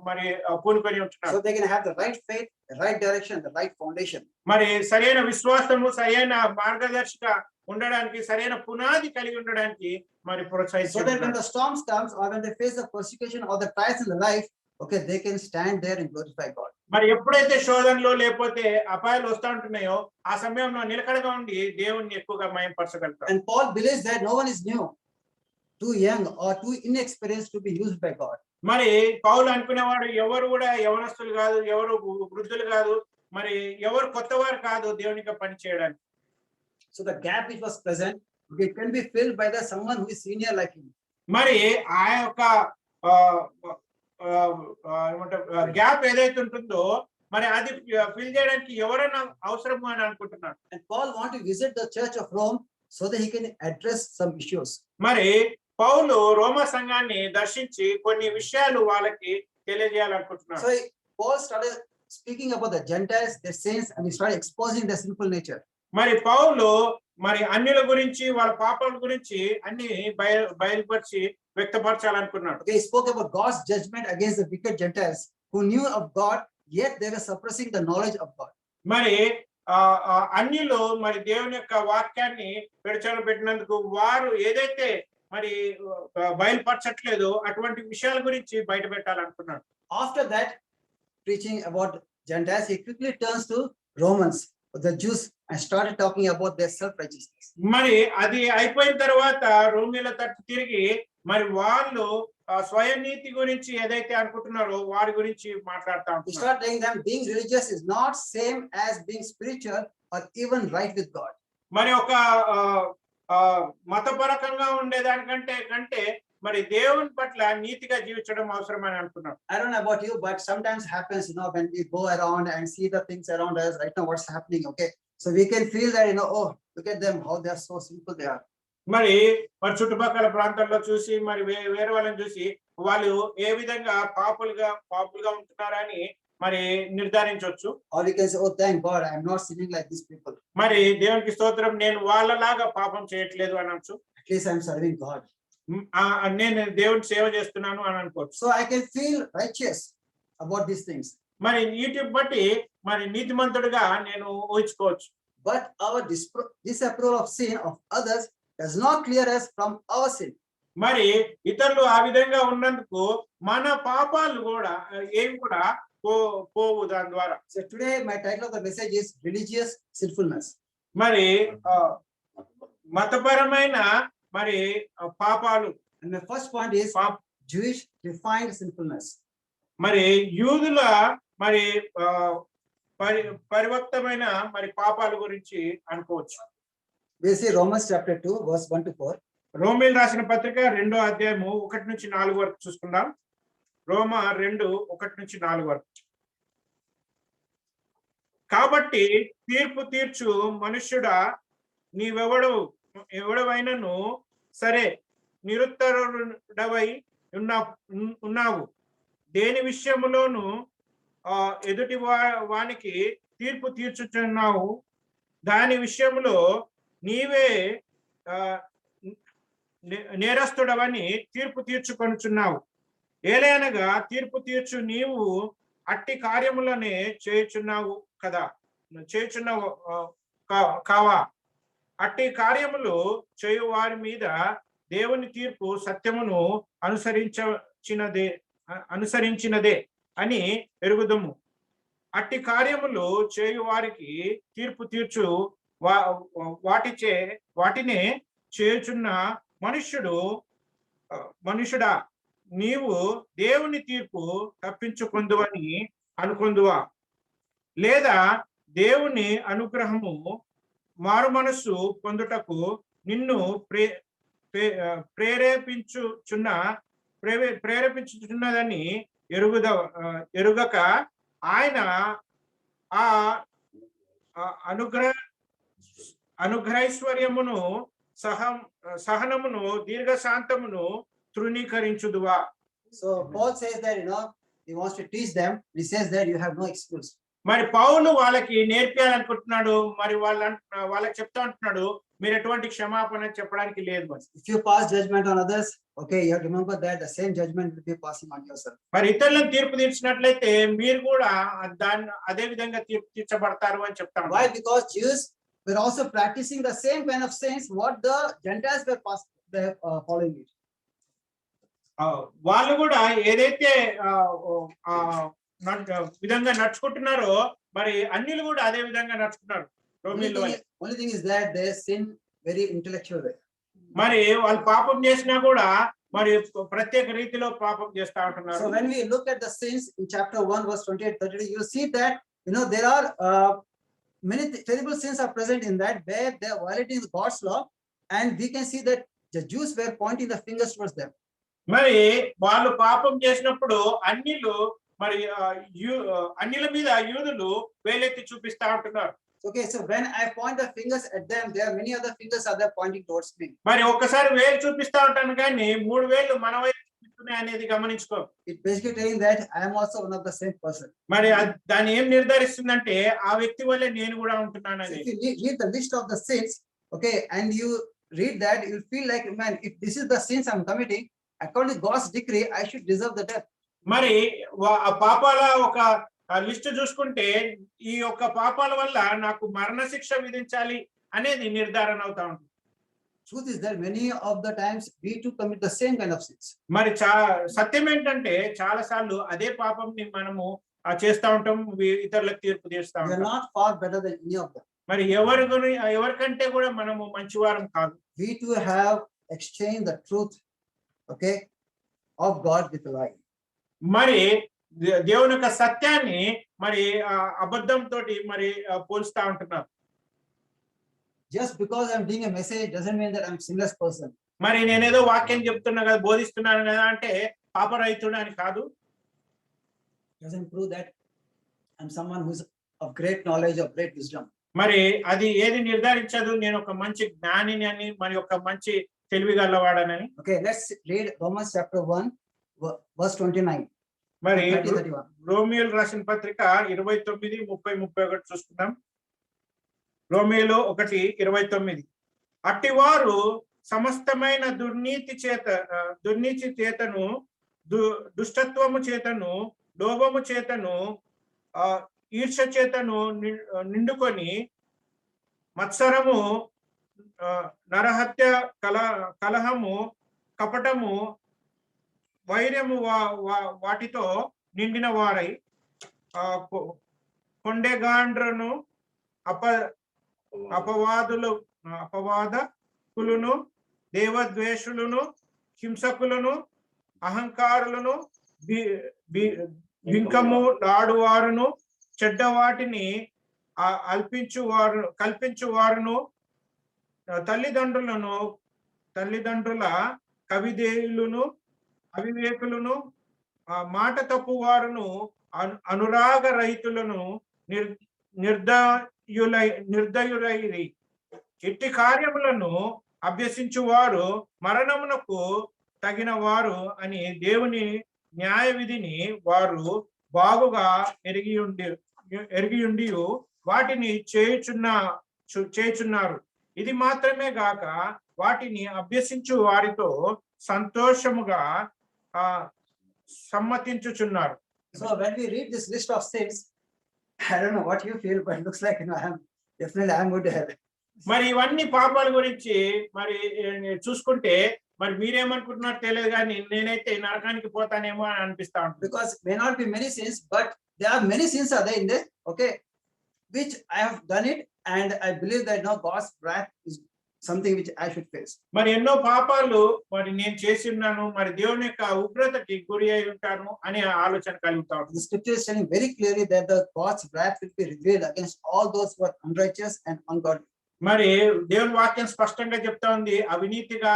మరి పూనుకొని ఉంటున్నాడు. So they can have the right faith, the right direction, the right foundation. మరి సరైన విశ్వాసము, సరైన మార్గదర్శక ఉండడానికి, సరైన పునాది కలిగి ఉండడానికి మరి So that when ప్రోత్సహించారు. the storms comes, or when they face the persecution or the trials in the life, okay, they can stand there and glorify God. మరి ఎప్పుడైతే శోధనలు లేకపోతే అపాయాలు వస్తూ ఉంటున్నాయో ఆ సమయంలో నిలకడగా ఉండి దేవుణ్ణి ఎక్కువగా మయంపరచగలుగుతారు. And Paul believes that no one is new, too young or too inexperienced to be used by God. మరి పౌలు అనుకునేవాడు, ఎవరు కూడా యవనస్తులు కాదు, ఎవరు వృద్ధులు కాదు, మరి ఎవరు కొత్తవారు కాదు దేవునికి పని చేయడానికి. So the gap which was present, it can be filled by someone who is senior like him. మరి ఆ యొక్క ఏమంటారు గ్యాప్ ఏదైతే ఉంటుందో మరి అది ఫిల్ చేయడానికి ఎవరైనా అవసరము అని అనుకుంటున్నాడు. And Paul want to visit the church of Rome so that he can address some issues. మరి పౌలు రోమా సంఘాన్ని దర్శించి కొన్ని విషయాలు వాళ్ళకి తెలియజేయాలనుకుంటున్నాడు. So Paul started speaking about the Gentiles, their sins, and he started exposing their sinful nature. మరి పౌలు మరి అన్యుల గురించి వాళ్ళ పాపాల గురించి అన్ని బయలుపరిచి వ్యక్తపరచాలనుకున్నాడు. Okay, he spoke about God's judgment against the wicked Gentiles who knew of God, yet they were suppressing the knowledge of God. మరి అన్యులు మరి దేవుని యొక్క వాక్యాన్ని పెడచలు పెట్టినందుకు వారు ఏదైతే మరి బయలుపరచట్లేదో అటువంటి విషయాల గురించి బయట పెట్టాలనుకున్నాడు. After that, preaching about Gentiles, he quickly turns to Romans, the Jews, and started talking about their self-righteousness. మరి అది అయిపోయిన తర్వాత రోమీల తట్టు తిరిగి మరి వాళ్ళు స్వయం నీతి గురించి ఏదైతే అనుకుంటున్నారో వారి గురించి మాట్లాడుతూ He ఉంటారు. started telling them being religious is not same as being spiritual or even right with God. మరి ఒక మతపరకంగా ఉండేదానికంటే మరి దేవుని పట్ల నీతిగా జీవించడం అవసరమని అనుకున్నాడు. I don't know about you, but sometimes happens, when we go around and see the things around us right now, what's happening, okay? So we can feel that, oh, look at them, how they are so simple they are. మరి చుట్టుపక్కల ప్రాంతాల్లో చూసి మరి వేరే వాళ్ళని చూసి వాళ్ళు ఏ విధంగా పాపులుగా ఉంటున్నారని మరి నిర్ధారించవచ్చు. Or we can say, oh, thank God, I am not sinning like these people. మరి దేవునికి స్తోత్రం, నేను వాళ్ళలాగా పాపం చేయట్లేదు అనొచ్చు. At least I am serving God. నేను దేవుడికి సేవ చేస్తున్నాను అని అనుకోవచ్చు. So I can feel righteous about these things. మరి వీటిని బట్టి మరి నీతిమంతుడిగా నేను ఊహించుకోవచ్చు. But our disapproval of sin of others does not clear us from our sin. మరి ఇతరులు ఆ విధంగా ఉన్నందుకు మన పాపాలు కూడా ఏవి కూడా పోవు దాని ద్వారా. So today my title of the message is religious sinfulness. మరి మతపరమైన మరి పాపాలు. And my first point is Jewish refined sinfulness. మరి యూదుల మరి పరివక్తమైన మరి పాపాల గురించి అనుకోవచ్చు. We see Romans chapter 2 verse 1 to 4. రోమీలు రాసిన పత్రిక 2వ అధ్యాయము 1 నుంచి 4 వరకు చూసుకుందాం. రోమా 2:1-4 వరకు. కాబట్టి తీర్పు తీర్చు మనుష్యుడా, ఎవడవైనను సరే నిరుత్తరుడవై ఉన్నావు. దేని విషయములోను ఎదుటి వానికి తీర్పు తీర్చుచున్నావు, దాని విషయంలో నీవే నేరస్తుడవని తీర్పు తీర్చుకొనుచున్నావు. ఏలయనగా తీర్పు తీర్చు నీవు అట్టి కార్యములనే చేయుచున్నావు కావా. అట్టి కార్యములు చేయు వారి మీద దేవుని తీర్పు సత్యమును అనుసరించినదే అని ఎరుగుదుము. అట్టి కార్యములు చేయు వారికి తీర్పు తీర్చు వాటినే చేయుచున్న మనుష్యుడా, నీవు దేవుని తీర్పు తప్పించుకొందువని అనుకొందువా? లేదా దేవుని అనుగ్రహము మారు మనస్సు పొందుటకు నిన్ను ప్రేరేపించుచున్నదని ఎరుగక ఆయన ఆ అనుగ్రహైశ్వర్యమును సహనమును దీర్ఘశాంతమును తృణీకరించుదువా. So Paul says that he wants to teach them. He says that you have no excuse. మరి పౌలు వాళ్ళకి నేర్పించాలనుకుంటున్నాడు. మరి వాళ్ళకి చెప్తా ఉంటున్నాడు, మీరు ఎటువంటి క్షమాపణ చెప్పడానికి లేదు. If you pass judgment on others, okay, you have to remember that the same judgment will be passing on yourself. మరి ఇతరులను తీర్పు తీర్చినట్లయితే మీరు కూడా అదే విధంగా తీర్పు తీర్చబడతారు అని చెప్తాను. Why? Because Jews were also practicing the same kind of sins what the Gentiles were following it. వాళ్ళు కూడా ఏదైతే విధంగా నడుచుకుంటున్నారో మరి అన్యులు కూడా అదే విధంగా నడుచుకున్నారు. Only thing is that they sin very intellectual way. మరి వాళ్ళు పాపం చేసినా కూడా మరి ప్రత్యేక రీతిలో పాపం చేస్తా ఉంటున్నారు. So when we look at the sins in chapter 1 verse 28-32, you see that there are many terrible sins are present in that where they are violating God's law, and we can see that the Jews were pointing the fingers towards them. మరి వాళ్ళు పాపం చేసినప్పుడు అన్యులు మరి అన్యుల మీద యూదులు వేలెత్తి చూపిస్తా ఉంటున్నారు. Okay, so when I point the fingers at them, there are many other fingers are there pointing towards me. మరి ఒక్కసారి వేలు చూపిస్తా ఉంటాను కానీ 3 వేలు మన వైపు చూపిస్తున్నాయి అనేది గమనించుకో. It basically telling that I am also one of the same person. మరి దాన్ని ఏం నిర్ధారిస్తుందంటే ఆ వ్యక్తి వల్లే నేను కూడా ఉంటున్నాను So అని. if you read the list of the sins, okay, and you read that, you feel like, man, if this is the sins I'm committing, according to God's decree, I should deserve the death. మరి ఆ పాపాల ఒక list చూసుకుంటే ఈ యొక్క పాపాల వల్ల నాకు మరణ శిక్ష విధించాలి అనేది నిర్ధారణ అవుతా ఉంటుంది. Truth is that many of the times we too commit the same kind of sins. మరి సత్యం ఏంటంటే చాలా సార్లు అదే పాపంని మనము చేస్తా ఉంటాం, ఇతరులకు తీర్పు తీస్తా We are ఉంటాం. not far better than any of them. మరి ఎవరికంటే కూడా మనము మంచివారం కాదు. We too have exchanged the truth, okay, of God with a lie. మరి దేవుని యొక్క సత్యాన్ని మరి అబద్ధం తోటి మరి పోల్స్తా ఉంటున్నారు. Just because I'm doing a message doesn't mean that I'm a sinless person. మరి నేనేదో వాక్యం చెప్తున్నా కదా, బోధిస్తున్నాను కదా అంటే పాపరహితుడు అని కాదు. Doesn't prove that I'm someone who's of great knowledge, of great wisdom. మరి అది ఏది నిర్ధారించదు నేను ఒక మంచి జ్ఞానిని అని, మరి ఒక మంచి తెలివి గలవాడనని. Okay, let's read Romans chapter 1, verse 29. మరి 30-31. రోమియోలు రాసిన పత్రిక 29, 30, 31 చూసుకుందాం. రోమియోలు 1:29. అట్టివారు సమస్తమైన దుర్నీతి చేతను దుష్టత్వము చేతను లోభము చేతను ఈర్ష్య చేతను నిండుకొని మత్సరము నరహత్య కలహము కపటము వైర్యము వాటితో నిండిన వారై కొండెగాండ్రను అపవాదకులను దేవద్వేషులను హింసకులను అహంకారులను బింకము లాడువారును చెడ్డవాటిని కల్పించువారును తల్లిదండ్రుల కవిదేయులను అవివేకులను మాట తప్పువారును అనురాగ రహితులను నిర్దయులైరి. ఇట్టి కార్యములను అభ్యసించువారు మరణమునకు తగిన వారు అని దేవుని న్యాయ విధిని వారు బాగుగా ఎరిగియుండి వాటిని చేయుచున్నారు. ఇది మాత్రమే గాక వాటిని అభ్యసించు వారితో సంతోషముగా సమ్మతించుచున్నారు. So when we read this list of sins, I don't know what you feel, but it looks like, I'm going to heaven. మరి ఇవన్నీ పాపాల గురించి మరి చూసుకుంటే మరి మీరేమనుకుంటున్నారు తెలియదు కానీ నేనైతే నరకానికి పోతానేమో అని అనిపిస్తా ఉంటుంది. Because may not be many sins, but there are many sins are there in there, okay, which I have done it, and I believe that now God's wrath is something which I should face. మరి ఎన్నో పాపాలు మరి నేను చేసి ఉన్నాను, మరి దేవుని యొక్క ఉగ్రతకి గురి అయి ఉంటాను అనే ఆలోచన కలుగుతా ఉంటుంది. The scripture is telling very clearly that the God's wrath will be revealed against all those who are unrighteous and ungodly. మరి దేవుని వాక్యం స్పష్టంగా చెప్తా ఉంది, అవినీతిగా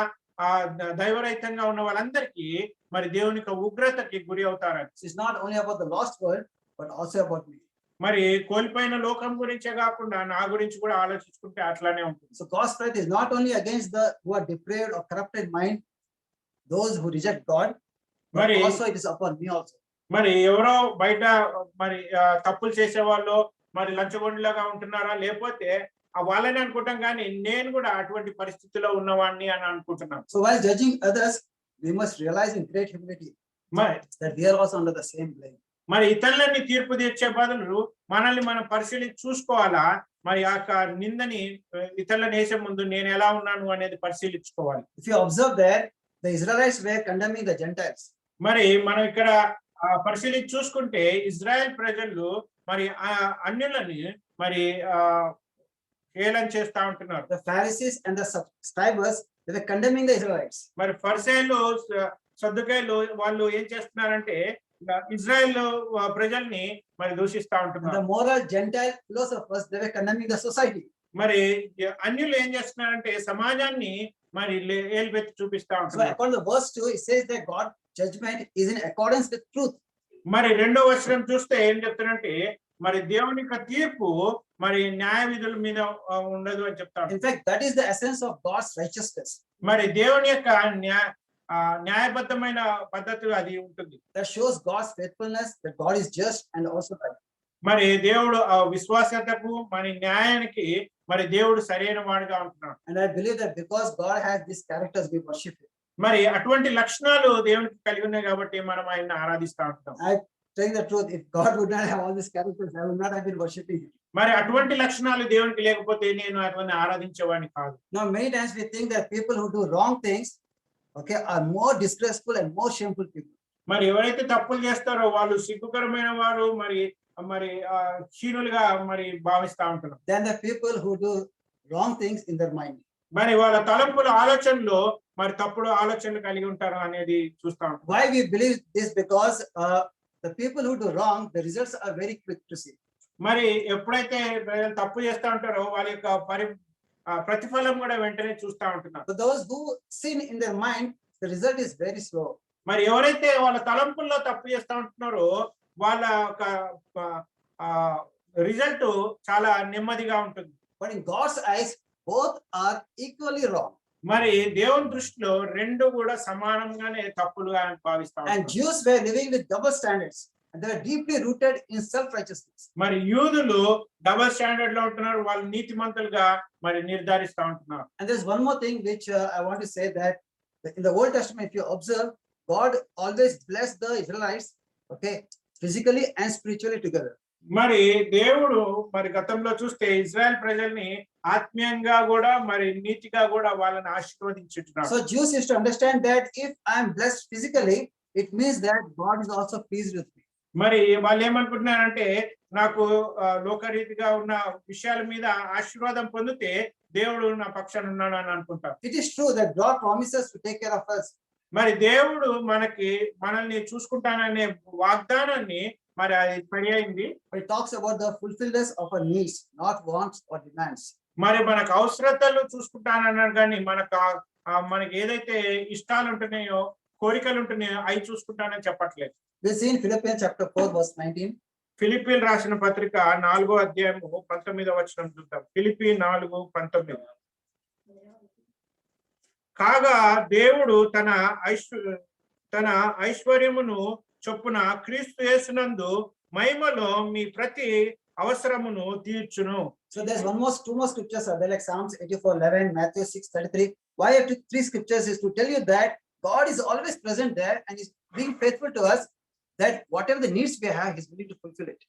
దైవరహితంగా ఉన్న వాళ్ళందరికీ మరి దేవుని యొక్క ఉగ్రతకి గురి అవుతారని. It's not only about the lost world, but also about me. మరి కోల్పోయిన లోకం గురించే కాకుండా నా గురించి కూడా ఆలోచించుకుంటే అట్లానే ఉంటుంది. So God's wrath is not only against the who are depraved or corrupted mind, those who reject God, but also it is upon me also. మరి ఎవరో బయట మరి తప్పులు చేసే వాళ్ళు మరి లంచగొండలాగా ఉంటున్నారా, లేకపోతే వాళ్ళని అనుకుంటాం కానీ నేను కూడా అటువంటి పరిస్థితిలో ఉన్నవాడిని అని అనుకుంటున్నాను. So while judging others, we must realize in great humility that we are also under the same blame. మరి ఇతరులని తీర్పు తీర్చే బదులు మనల్ని మనం పరిశీలించి చూసుకోవాలా, మరి ఆ నిందని ఇతరులను వేసే ముందు నేను ఎలా ఉన్నాను అనేది పరిశీలించుకోవాలి. If you observe that the Israelites were condemning the Gentiles. మరి మనం ఇక్కడ పరిశీలించి చూసుకుంటే ఇజ్రాయెల్ ప్రజలు మరి అన్యులని మరి హేళన చేస్తా ఉంటున్నారు. The Pharisees and the scribes, they were condemning the Israelites. మరి ఫరిసయ్యులు సద్దుకాయలు వాళ్ళు ఏం చేస్తున్నారంటే ఇజ్రాయెల్ ప్రజల్ని మరి దూషిస్తా ఉంటున్నారు. The moral Gentile philosophers, they were condemning the society. మరి అన్యులు ఏం చేస్తున్నారంటే సమాజాన్ని మరి ఏలుబెత్తి చూపిస్తా So ఉంటున్నాడు. according to verse 2, it says that God's judgment is in accordance with truth. మరి 2వ వచనం చూస్తే ఏం చెప్తానంటే మరి దేవుని యొక్క తీర్పు మరి న్యాయ విధుల మీద ఉండదు అని చెప్తాడు. In fact, that is the essence of God's righteousness. మరి దేవుని యొక్క న్యాయబద్ధమైన పద్ధతులు అది ఉంటుంది. That shows God's faithfulness, that God is just and also right. మరి దేవుడు విశ్వాసతకు మరి న్యాయానికి మరి దేవుడు సరైన వాడుగా ఉంటున్నాడు. And I believe that because God has these characters, we worship him. మరి అటువంటి లక్షణాలు దేవునికి కలిగి ఉన్నాయి కాబట్టి మనం ఆయన్ని ఆరాధిస్తా ఉంటాం. I tell you the truth, if God would not have all these characters, I would not have been worshiping him. మరి అటువంటి లక్షణాలు దేవునికి లేకపోతే నేను అటువంటి ఆరాధించేవాడిని కాదు. Now many times we think that people who do wrong things, okay, are more disgraceful and more shameful people. మరి ఎవరైతే తప్పులు చేస్తారో వాళ్ళు సిగ్గుకరమైన వారు మరి మరి హీనులుగా మరి భావిస్తా ఉంటున్నారు. Than the people who do wrong things in their mind. మరి వాళ్ళ తలంపుల ఆలోచనలో మరి తప్పుడు ఆలోచనలు కలిగి ఉంటారు అనేది చూస్తా ఉంటాం. Why we believe this? Because the people who do wrong, the results are very quick to see. మరి ఎప్పుడైతే తప్పు చేస్తా ఉంటారో వాళ్ళ యొక్క ప్రతిఫలం కూడా వెంటనే చూస్తా ఉంటున్నారు. But those who sin in their mind, the result is very slow. మరి ఎవరైతే వాళ్ళ తలంపుల్లో తప్పు చేస్తా ఉంటున్నారో వాళ్ళ రిజల్ట్ చాలా నెమ్మదిగా ఉంటుంది. But in God's eyes, both are equally wrong. మరి దేవుని దృష్టిలో రెండు కూడా సమానంగానే తప్పులుగా భావిస్తా And ఉంటారు. Jews were living with double standards, and they were deeply rooted in self-righteousness. మరి యూదులు డబుల్ స్టాండర్డ్ లో ఉంటున్నారు, వాళ్ళు నీతిమంతులుగా మరి నిర్ధారిస్తా ఉంటున్నారు. And there's one more thing which I want to say, that in the Old Testament, if you observe, God always blessed the Israelites, okay, physically and spiritually together. మరి దేవుడు మరి గతంలో చూస్తే ఇజ్రాయెల్ ప్రజల్ని ఆత్మీయంగా కూడా మరి నీతిగా కూడా వాళ్ళని ఆశీర్వదించుతున్నారు. So Jews used to understand that if I am blessed physically, it means that God is also pleased with me. మరి వాళ్ళు ఏమనుకుంటున్నారంటే నాకు లోకరీతిగా ఉన్న విషయాల మీద ఆశీర్వాదం పొందితే దేవుడు నా పక్షాన ఉన్నాడు అని అనుకుంటారు. It is true that God promises to take care of us. మరి దేవుడు మనల్ని చూసుకుంటాననే వాగ్దానాన్ని మరి అది పర్యాయింది. But it talks about the fulfillment of our needs, not wants or demands. మరి మనకు అవసరతలు చూసుకుంటానన్నాడు కానీ మనకి ఏదైతే ఇష్టాలు ఉంటున్నాయో కోరికలు ఉంటున్నాయో అవి చూసుకుంటానని చెప్పట్లేదు. We see in Philippians chapter 4 verse 19. ఫిలిప్పీలు రాసిన పత్రిక 4వ అధ్యాయము 19వ వచనం చూద్దాం. ఫిలిప్పీ 4:19. కాగా దేవుడు తన ఐశ్వర్యమును చొప్పున క్రీస్తు యేసునందు మహిమలో మీ ప్రతి అవసరమును తీర్చును. So there's two more scriptures are there, like Psalms 84:11, Matthew 6:33. Why I took 3 scriptures is to tell you that God is always present there and is being faithful to us, that whatever the needs we have, He's willing to fulfill it.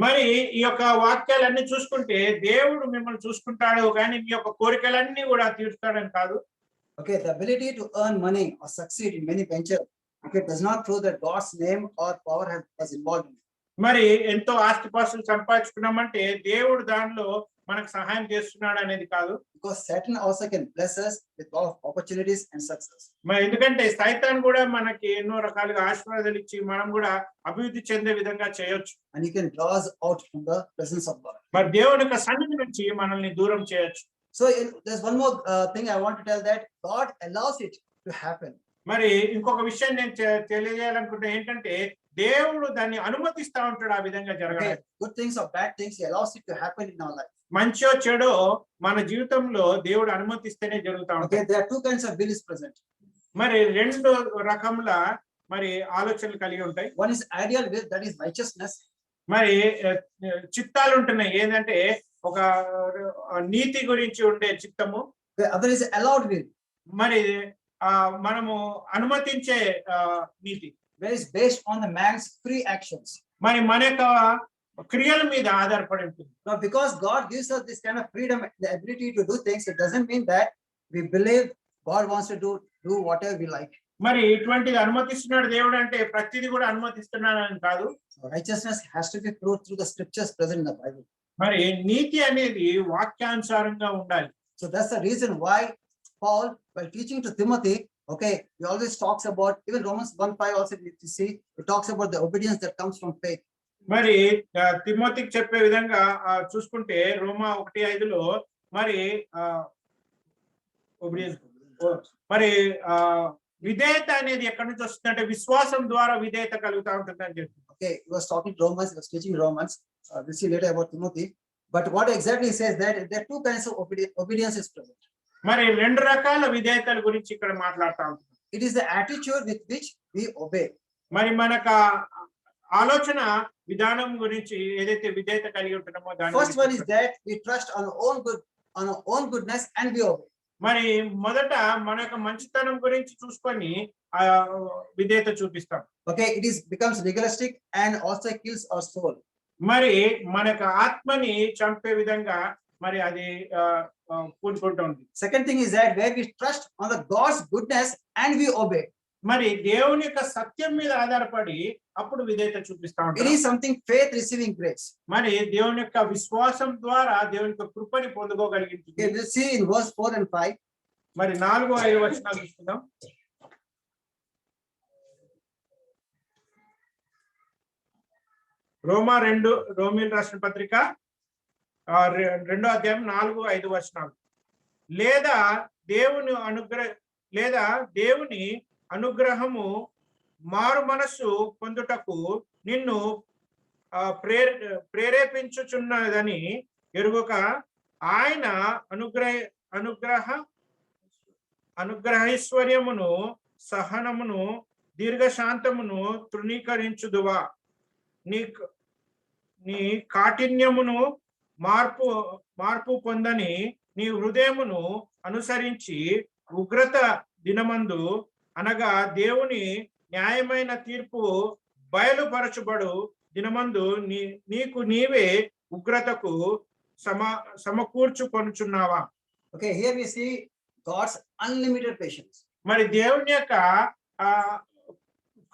మరి ఈ యొక్క వాక్యాలన్నీ చూసుకుంటే దేవుడు మిమ్మల్ని చూసుకుంటాడు కానీ మీ యొక్క కోరికలన్నీ కూడా తీర్చుతాడని కాదు. Okay, the ability to earn money or succeed in many ventures, okay, does not prove that God's name or power was involved in it. మరి ఎంతో ఆస్తిపాస్తులు సంపాదించుకున్నామంటే దేవుడు దానిలో మనకు సహాయం చేస్తున్నాడు అనేది కాదు. Because Satan also can bless us with all opportunities and success. మరి ఎందుకంటే సైతాన్ కూడా మనకి ఎన్నో రకాలుగా ఆశీర్వాదాలు ఇచ్చి మనం కూడా అభివృద్ధి చెందే విధంగా చేయొచ్చు. And He can draw us out from the presence of God. మరి దేవుని యొక్క సన్నిధి నుంచి మనల్ని దూరం చేయొచ్చు. So there's one more thing I want to tell, that God allows it to happen. మరి ఇంకొక విషయం నేను తెలియజేయాలనుకుంటే ఏంటంటే దేవుడు దాన్ని అనుమతిస్తా ఉంటాడు ఆ విధంగా జరగాలి. Good things or bad things, He allows it to happen in our life. మంచో చెడో మన జీవితంలో దేవుడు అనుమతిస్తేనే జరుగుతా Okay, ఉంటాయి. there are 2 kinds of will is present. మరి 2 రకముల మరి ఆలోచనలు కలిగి ఉంటాయి. One is ideal will, that is righteousness. మరి చిత్తాలు ఉంటున్నాయి ఏంటంటే ఒక నీతి గురించి ఉండే చిత్తము. The other is allowed will, మరి మనము అనుమతించే నీతి, where is based on the man's free actions. మరి మన యొక్క క్రియల మీద ఆధారపడి ఉంటుంది. Now, because God gives us this kind of freedom, the ability to do things, it doesn't mean that we believe God wants to do whatever we like. మరి ఇటువంటిది అనుమతిస్తున్నాడు దేవుడు అంటే ప్రతిదీ కూడా అనుమతిస్తున్నాడు అని కాదు. So righteousness has to be proved through the scriptures present in the Bible. మరి నీతి అనేది వాక్యానుసారంగా ఉండాలి. So that's the reason why Paul, while teaching to Timothy, okay, he always talks about, even Romans 1:5 also, you see, it talks about the obedience that comes from faith. మరి తిమోతికి చెప్పే విధంగా చూసుకుంటే రోమా 1:5లో మరి మరి విధేయత అనేది ఎక్కడి నుంచి వస్తుందంటే విశ్వాసం ద్వారా విధేయత కలుగుతా ఉంటుంది అని చెప్పి. Okay, he was talking Romans, he was teaching Romans. We'll see later about Timothy. But what exactly he says that there are two kinds of obedience is present. మరి రెండు రకాల విధేయతల గురించి ఇక్కడ మాట్లాడుతా ఉంటాం. It is the attitude with which we obey. మరి మనకు ఆలోచన విధానం గురించి ఏదైతే విధేయత కలిగి ఉంటున్నామో దాని First one is that we trust on our own goodness and we obey. మరి మొదట మన యొక్క మంచితనం గురించి చూసుకొని ఆ విధేయత చూపిస్తాం. Okay, it becomes legalistic and also kills our soul. మరి మన యొక్క ఆత్మని చంపే విధంగా మరి అది పూనుకుంటుంది. Second thing is that where we trust on the God's goodness and we obey. మరి దేవుని యొక్క సత్యం మీద ఆధారపడి అప్పుడు విధేయత చూపిస్తా It ఉంటాం. is something faith receiving grace. మరి దేవుని యొక్క విశ్వాసం ద్వారా దేవుని యొక్క కృపని పొందుకోగలిగింది. Okay, we'll see in verse 4 and 5. మరి 4-5 వచనాలు చూస్తున్నాం. రోమీయులకు రాసిన పత్రిక 2వ అధ్యాయం 4-5 వచనాలు. లేదా దేవుని అనుగ్రహము మారు మనస్సు పొందుటకు నిన్ను ప్రేరేపించుచున్నదని ఎరుగక ఆయన అనుగ్రహైశ్వర్యమును సహనమును దీర్ఘశాంతమును తృణీకరించుదువా, నీ కాఠిన్యమును మార్పు పొందని నీ హృదయమును అనుసరించి ఉగ్రత దినమందు అనగా దేవుని న్యాయమైన తీర్పు బయలుపరచుబడు దినమందు నీకు నీవే ఉగ్రతకు సమకూర్చుకొనుచున్నావా. Okay, here we see God's unlimited patience. మరి దేవుని యొక్క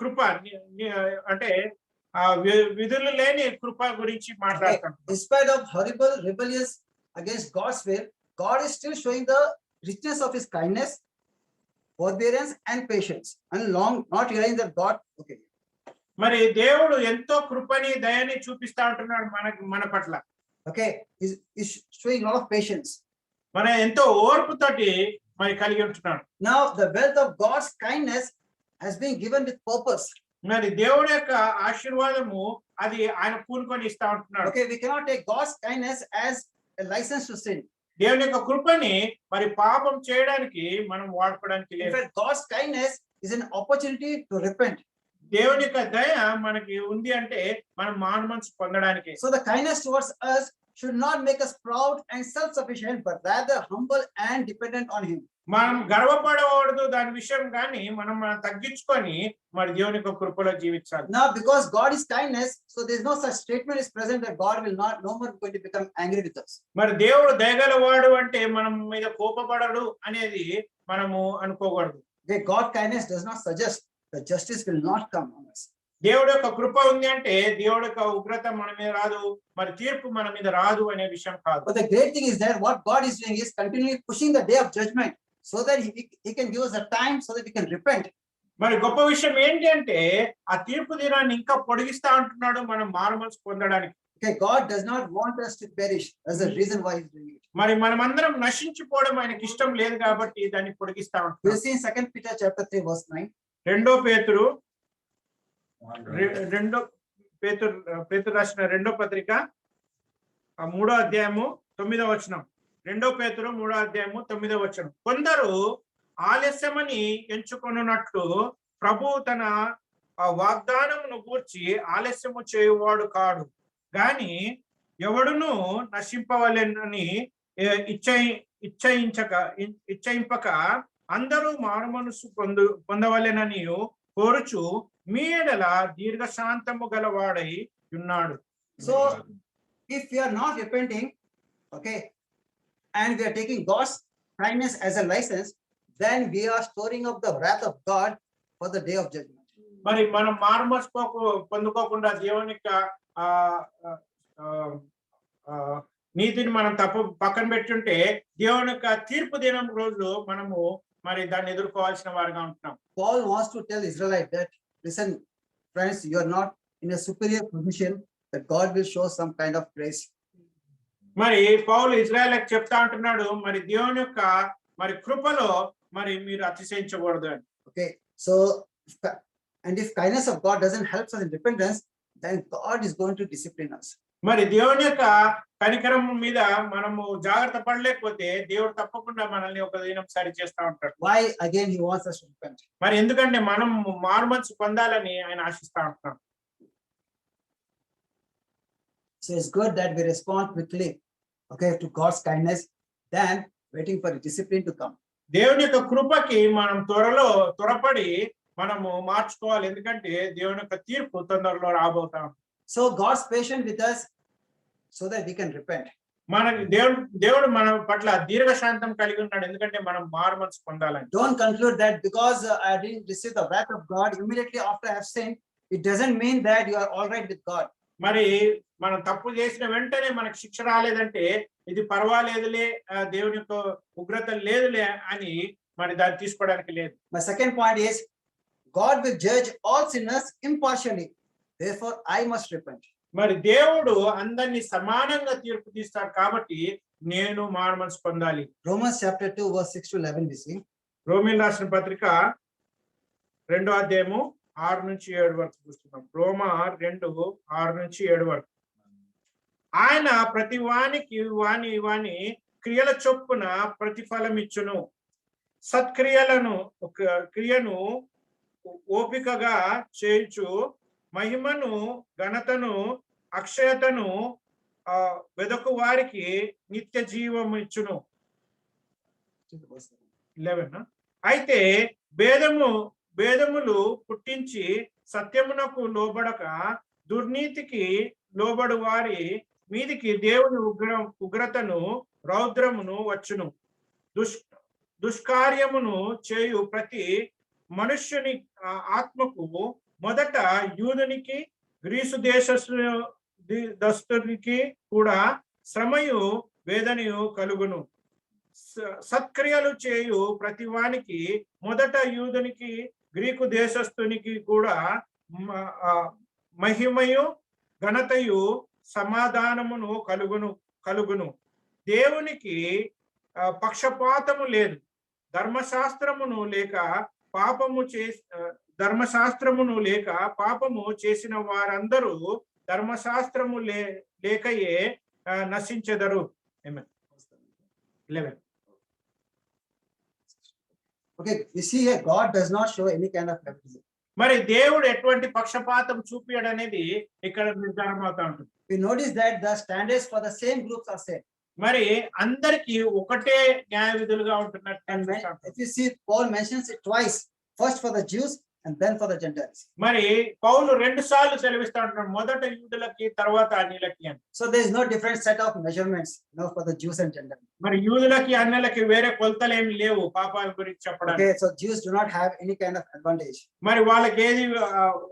కృప అంటే విధులు లేని కృప గురించి మాట్లాడతాం. In spite of horrible rebellious against God's will, God is still showing the richness of his kindness, forbearance and patience and not hearing that God. Okay, మరి దేవుడు ఎంతో కృపని దయని చూపిస్తా ఉంటున్నాడు మన పట్ల. okay, is showing a lot of patience. మన ఎంతో ఓర్పుతోటి మరి కలిగి ఉంటున్నాడు. Now the wealth of God's kindness has been given with purpose. మరి దేవుడి యొక్క ఆశీర్వాదము అది ఆయన పూనుకొని ఇస్తా ఉంటున్నాడు. Okay, we cannot take God's kindness as a license to sin. దేవుని యొక్క కృపని మరి పాపం చేయడానికి మనం వాడుకోవడానికి In లేదు. fact, God's kindness is an opportunity to repent. దేవుని యొక్క దయ మనకి ఉంది అంటే మనం మారు మనసు పొందడానికి. So the kindness towards us should not make us proud and self-sufficient, but rather humble and dependent on him. మనం గర్వపడకూడదు దాని విషయం కానీ మనం తగ్గించుకొని మరి దేవుని యొక్క కృపలో జీవించాలి. Now, because God is kindness, so there is no such statement is present that God will no more going to become angry with us. మరి దేవుడు దయగలవాడు అంటే మనం మీద కోపపడడు అనేది మనము అనుకోకూడదు. Okay, God kindness does not suggest that justice will not come on us. దేవుడి యొక్క కృప ఉంది అంటే దేవుడి యొక్క ఉగ్రత మన మీద రాదు, మరి తీర్పు మన మీద రాదు అనే విషయం కాదు. But the great thing is that what God is doing is continually pushing the day of judgment so that he can give us a time so that we can repent. మరి గొప్ప విషయం ఏంటి అంటే ఆ తీర్పు దినాన్ని ఇంకా పొడిగిస్తా ఉంటున్నాడు మనం మారు మనసు పొందడానికి. Okay, God does not want us to perish. That's the reason why he's doing it. మరి మనమందరం నశించిపోవడం ఆయనకి ఇష్టం లేదు కాబట్టి దాన్ని పొడిగిస్తా We'll ఉంటున్నాడు. see in 2 Peter chapter 3 verse 9. పేతురు రాసిన 2వ పత్రిక 3వ అధ్యాయము 9వ వచనం. 2 పేతురు 3వ అధ్యాయము 9వ వచనం. కొందరు ఆలస్యమని ఎంచుకొనున్నట్లు ప్రభు తన వాగ్దానమును గూర్చి ఆలస్యము చేయువాడు కాడు, గాని ఎవడును నశింపవలెనని ఇచ్చయింపక అందరూ మారు మనసు పొందవలెనని కోరుచు మీ ఎడల దీర్ఘశాంతము గలవాడై ఉన్నాడు. So if we are not repenting, okay, and we are taking God's kindness as a license, then we are storing up the wrath of God for the day of judgment. మరి మనం మారుమనసు పొందుకోకుండా దేవుని యొక్క నీతిని మనం పక్కన పెట్టుంటే దేవుని యొక్క తీర్పు దినం రోజు మనము మరి దాన్ని ఎదుర్కోవాల్సిన వారుగా ఉంటున్నాం. Paul wants to tell Israelites that, listen, friends, you are not in a superior position, that God will show some kind of grace. మరి పౌలు ఇజ్రాయెల్కి చెప్తా ఉంటున్నాడు, మరి దేవుని యొక్క మరి కృపలో మరి మీరు అతిశయించకూడదు అని. Okay, so and if kindness of God doesn't help us in repentance, then God is going to discipline us. మరి దేవుని యొక్క కనికరం మీద మనము జాగ్రత్త పడలేకపోతే దేవుడు తప్పకుండా మనల్ని ఒక దినం సరి చేస్తా ఉంటాడు. Why? Again, he wants us to repent. మరి ఎందుకంటే మనం మారుమనసు పొందాలని ఆయన ఆశిస్తా ఉంటున్నాడు. So it's good that we respond quickly, okay, to God's kindness than waiting for discipline to come. దేవుని యొక్క కృపకి మనం త్వరపడి మనము మార్చుకోవాలి, ఎందుకంటే దేవుని యొక్క తీర్పు తొందరలో రాబోతాం. So God's patient with us so that we can repent. మనకి దేవుడు మన పట్ల దీర్ఘశాంతం కలిగి ఉన్నాడు, ఎందుకంటే మనం మారుమనసు పొందాలని. Don't conclude that because I didn't receive the wrath of God immediately after I have sinned, it doesn't mean that you are all right with God. మరి మనం తప్పు చేసిన వెంటనే మనకు శిక్ష రాలేదంటే ఇది పర్వాలేదులే, దేవుని యొక్క ఉగ్రత లేదులే అని మరి దాన్ని తీసుకోవడానికి లేదు. My second point is God will judge all sinners impartially. Therefore, I must repent. మరి దేవుడు అందరినీ సమానంగా తీర్పు తీస్తాడు, కాబట్టి నేను మారుమనసు పొందాలి. Romans chapter 2 verse 6 to 11 we see. రోమీయులకు రాసిన పత్రిక 2వ అధ్యాయము 6 నుంచి 7 వరకు చూస్తున్నాం. రోమా 2:6 నుంచి 7 వరకు. ఆయన ప్రతి వానికి వాని క్రియల చొప్పున ప్రతిఫలం ఇచ్చును. క్రియను ఓపికగా చేయుచు మహిమను, ఘనతను, అక్షయతను వెదకు వారికి నిత్య జీవం ఇచ్చును. 11. అయితే భేదములు పుట్టించి సత్యమునకు లోబడక దుర్నీతికి లోబడు వారి మీదికి దేవుని ఉగ్రతను, రౌద్రమును వచ్చును. దుష్కార్యమును చేయు ప్రతి మనుష్యుని ఆత్మకు మొదట యూదునికి, గ్రీసు దేశస్థునికి కూడా శ్రమయు వేదనయు కలుగును. సత్క్రియలు చేయు ప్రతి వానికి మొదట యూదునికి, గ్రీకు దేశస్థునికి కూడా మహిమయు, ఘనతయు, సమాధానమును కలుగును. దేవునికి పక్షపాతము లేదు. ధర్మశాస్త్రమును లేక పాపము చేసిన వారందరూ ధర్మశాస్త్రము లేకయే నశించెదరు. 11. Okay, you see here, God does not show any kind of favoritism. మరి దేవుడు ఎటువంటి పక్షపాతం చూపియడు అనేది ఇక్కడ నిర్ధారణ అవుతా ఉంటుంది. We notice that the standards for the same groups are same. మరి అందరికి ఒకటే న్యాయ విధులుగా ఉంటున్నట్టు. And if you see, Paul mentions it twice, first for the Jews and then for the Gentiles. మరి పౌలు 2 సార్లు సెలవిస్తా ఉంటున్నాడు, మొదట యూదులకి తర్వాత అన్యులకి అని. So there is no different set of measurements, for the Jews and Gentiles. మరి యూదులకి అన్యులకి వేరే కొలతలు ఏమి లేవు పాపాల గురించి చెప్పడానికి. Okay, so Jews do not have any kind of advantage. మరి వాళ్ళకి ఏది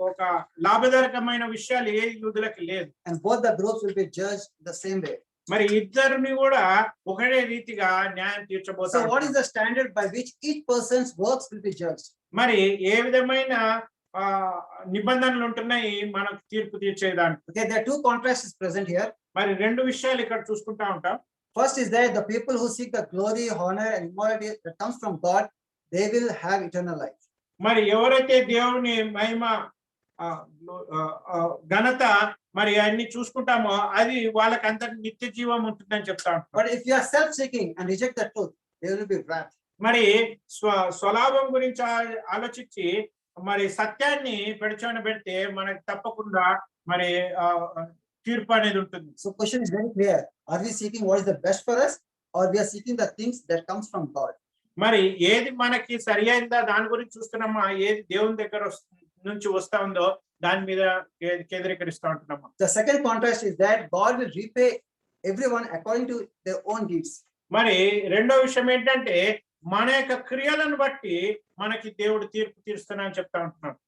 ఒక లాభదాయకమైన విషయాలు ఏది యూదులకి లేదు. And both the groups will be judged the same way. మరి ఇద్దరిని కూడా ఒకటే రీతిగా న్యాయం తీర్చబోతారు. So what is the standard by which each person's works will be judged? మరి ఏ విధమైన నిబంధనలు ఉంటున్నాయి మనకు తీర్పు తీర్చేదానికి? Okay, there are two contrasts present here. మరి 2 విషయాలు ఇక్కడ చూసుకుంటా ఉంటాం. First is that the people who seek the glory, honor and immortality that comes from God, they will have eternal life. మరి ఎవరైతే దేవుని మహిమ, ఘనత మరి అన్ని చూసుకుంటామో అది వాళ్ళకి అంత నిత్య జీవం ఉంటుందని చెప్తాం. But if you are self-seeking and reject the truth, there will be wrath. మరి స్వలాభం గురించి ఆలోచించి మరి సత్యాన్ని పెడచోన పెడితే మనకి తప్పకుండా మరి తీర్పు అనేది ఉంటుంది. So question is very clear. Are we seeking what is the best for us, or we are seeking the things that comes from God? మరి ఏది మనకి సరి అయిందా దాని గురించి చూస్తున్నామా, ఏది దేవుని దగ్గర నుంచి వస్తా ఉందో దాని మీద కేంద్రీకరిస్తూ ఉంటున్నామా? The second contrast is that God will repay everyone according to their own deeds. మరి రెండో విషయం ఏంటంటే మన యొక్క క్రియలను బట్టి మనకి దేవుడు తీర్పు తీరుస్తున్నా అని చెప్తా ఉంటున్నాడు.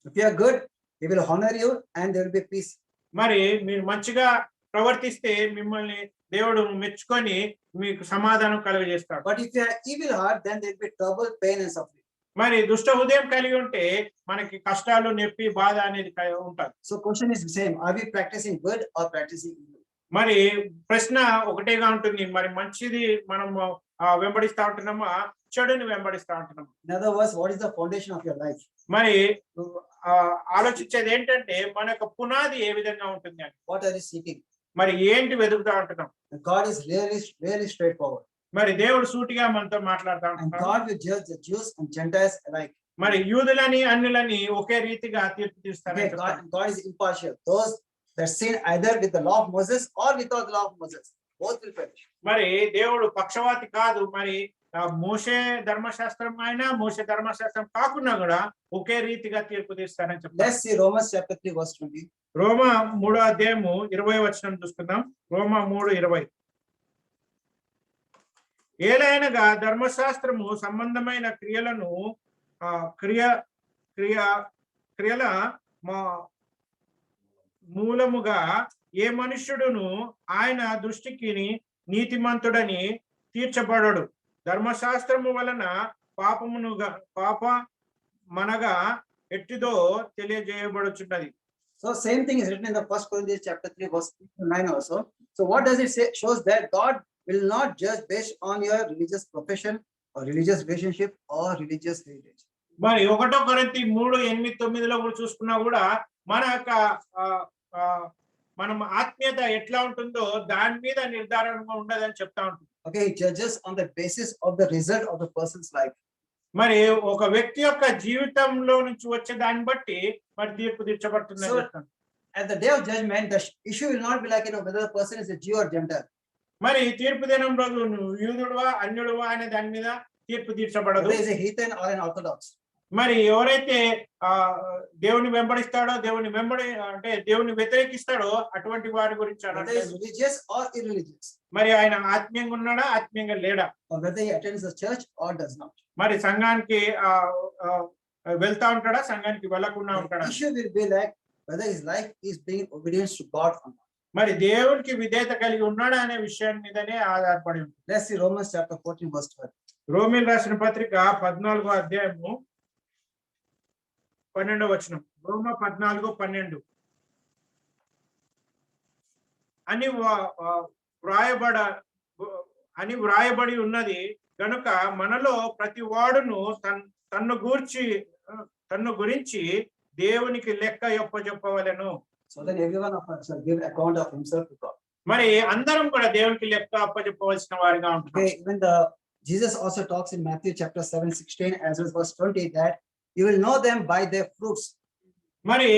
If you are good, he will honor you and there will be peace. మరి మీరు మంచిగా ప్రవర్తిస్తే మిమ్మల్ని దేవుడు మెచ్చుకొని మీకు సమాధానం కలుగజేస్తాడు. But if you have evil heart, then there will be trouble, pain and suffering. మరి దుష్ట హృదయం కలిగి ఉంటే మనకి కష్టాలు, నొప్పి, బాధ అనేది ఉంటుంది. So question is the same. Are we practicing good or practicing evil? మరి ప్రశ్న ఒకటేగా ఉంటుంది. మరి మంచిది మనం వెంబడిస్తా ఉంటున్నామా చెడుని వెంబడిస్తా ఉంటున్నాం. In other words, what is the foundation of your life? మరి ఆలోచించేది ఏంటంటే మన యొక్క పునాది ఏ విధంగా ఉంటుంది అని. What are you seeking? మరి ఏంటి వెతుకుతా ఉంటున్నాం. And God is really straightforward. మరి దేవుడు సూటిగా మనతో మాట్లాడుతా And ఉంటున్నాడు. God will judge the Jews and Gentiles alike. మరి యూదులని అన్యులని ఒకే రీతిగా తీర్పు తీస్తారని Okay, చెప్తాడు. God is impartial. Those that sin either with the law of Moses or without the law of Moses, both will perish. మరి దేవుడు పక్షవాతి కాదు. మరి మోషే ధర్మశాస్త్రం అయినా మోషే ధర్మశాస్త్రం కాకుండా కూడా ఒకే రీతిగా తీర్పు తీస్తారని చెప్తారు. Let's see Romans chapter 3 verse 20. రోమా 3వ అధ్యాయము 20వ వచనం చూసుకుందాం. రోమా 3:20. ఏలైనగా ధర్మశాస్త్రము సంబంధమైన క్రియలను క్రియల మూలముగా ఏ మనుష్యుడును ఆయన దృష్టికి నీతిమంతుడని తీర్చబడడు. ధర్మశాస్త్రము వలన పాప మనగా ఎట్టిదో తెలియజేయబడుచున్నది. So same thing is written in the 1 Corinthians chapter 3 verse 9 also. So what does it say? Shows that God will not judge based on your religious profession or religious relationship or religious heritage. మరి 1 కొరింథీ 3:8-9లో కూడా చూసుకున్నా కూడా మన యొక్క మనం ఆత్మీయత ఎట్లా ఉంటుందో దాని మీద నిర్ధారణగా ఉండదని చెప్తా ఉంటుంది. Okay, he judges on the basis of the result of the person's life. మరి ఒక వ్యక్తి యొక్క జీవితంలో నుంచి వచ్చే దాన్ని బట్టి మరి తీర్పు తీర్చబడుతుందని So, చెప్తాను. At the day of judgment, the issue will not be like, whether the person is a Jew or Gentile. మరి తీర్పు దినం రోజు నువ్వు యూదుడువా అన్యుడువా అనే దాని మీద తీర్పు తీర్చబడదు. Whether he is a heathen or an Orthodox. మరి ఎవరైతే దేవుని వెంబడిస్తాడో అంటే దేవుని వ్యతిరేకిస్తాడో అటువంటి వారి గురించి Whether he is religious or irreligious. మరి ఆయన ఆత్మీయంగా ఉన్నాడా ఆత్మీయంగా లేడా, Or whether he attends the church or does not. మరి సంఘానికి వెళ్తా ఉంటాడా సంఘానికి వెళ్ళకుండా ఉంటాడా. The issue will be like whether his life is being obedience to God or not. మరి దేవునికి విధేయత కలిగి ఉన్నాడా అనే విషయం మీదనే ఆధారపడి ఉంటుంది. Let's see Romans chapter 14 verse 12. రోమీలు రాసిన పత్రిక 14వ అధ్యాయము 12వ వచనం. రోమా 14:12 అని వ్రాయబడి ఉన్నది గనుక మనలో ప్రతి వాడును తన్ను గురించి దేవునికి లెక్క చెప్పవలెను. So then everyone of us shall give account of himself to God. మరి అందరం కూడా దేవునికి లెక్క అప్పచెప్పవలసిన వారిగా ఉంటాం. Okay, even Jesus also talks in Matthew chapter 7:16 as well as verse 20 that you will know them by their fruits. మరి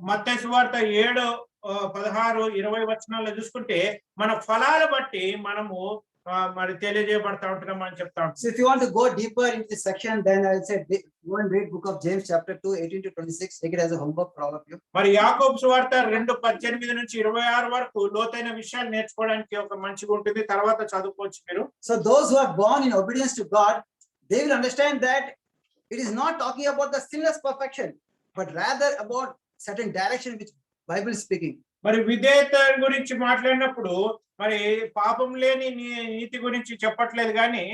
మత్తయి సువార్త 7:16-20 వచనాల్లో చూసుకుంటే మన ఫలాల బట్టి మనము మరి తెలియజేయబడతా ఉంటున్నాం అని చెప్తా ఉంటాం. So if you want to go deeper into this section, then I will say go and read book of James chapter 2:18-26. Take it as a homework for all of you. మరి యాకోబు సువార్త 2:18-26 వరకు లోతైన విషయాలు నేర్చుకోవడానికి ఒక మంచిగా ఉంటుంది. తర్వాత చదువుకోవచ్చు మీరు. So those who are born in obedience to God, they will understand that it is not talking about the sinless perfection, but rather about certain direction which Bible is speaking. మరి విధేయత గురించి మాట్లాడినప్పుడు మరి పాపం లేని నీతి గురించి చెప్పట్లేదు కానీ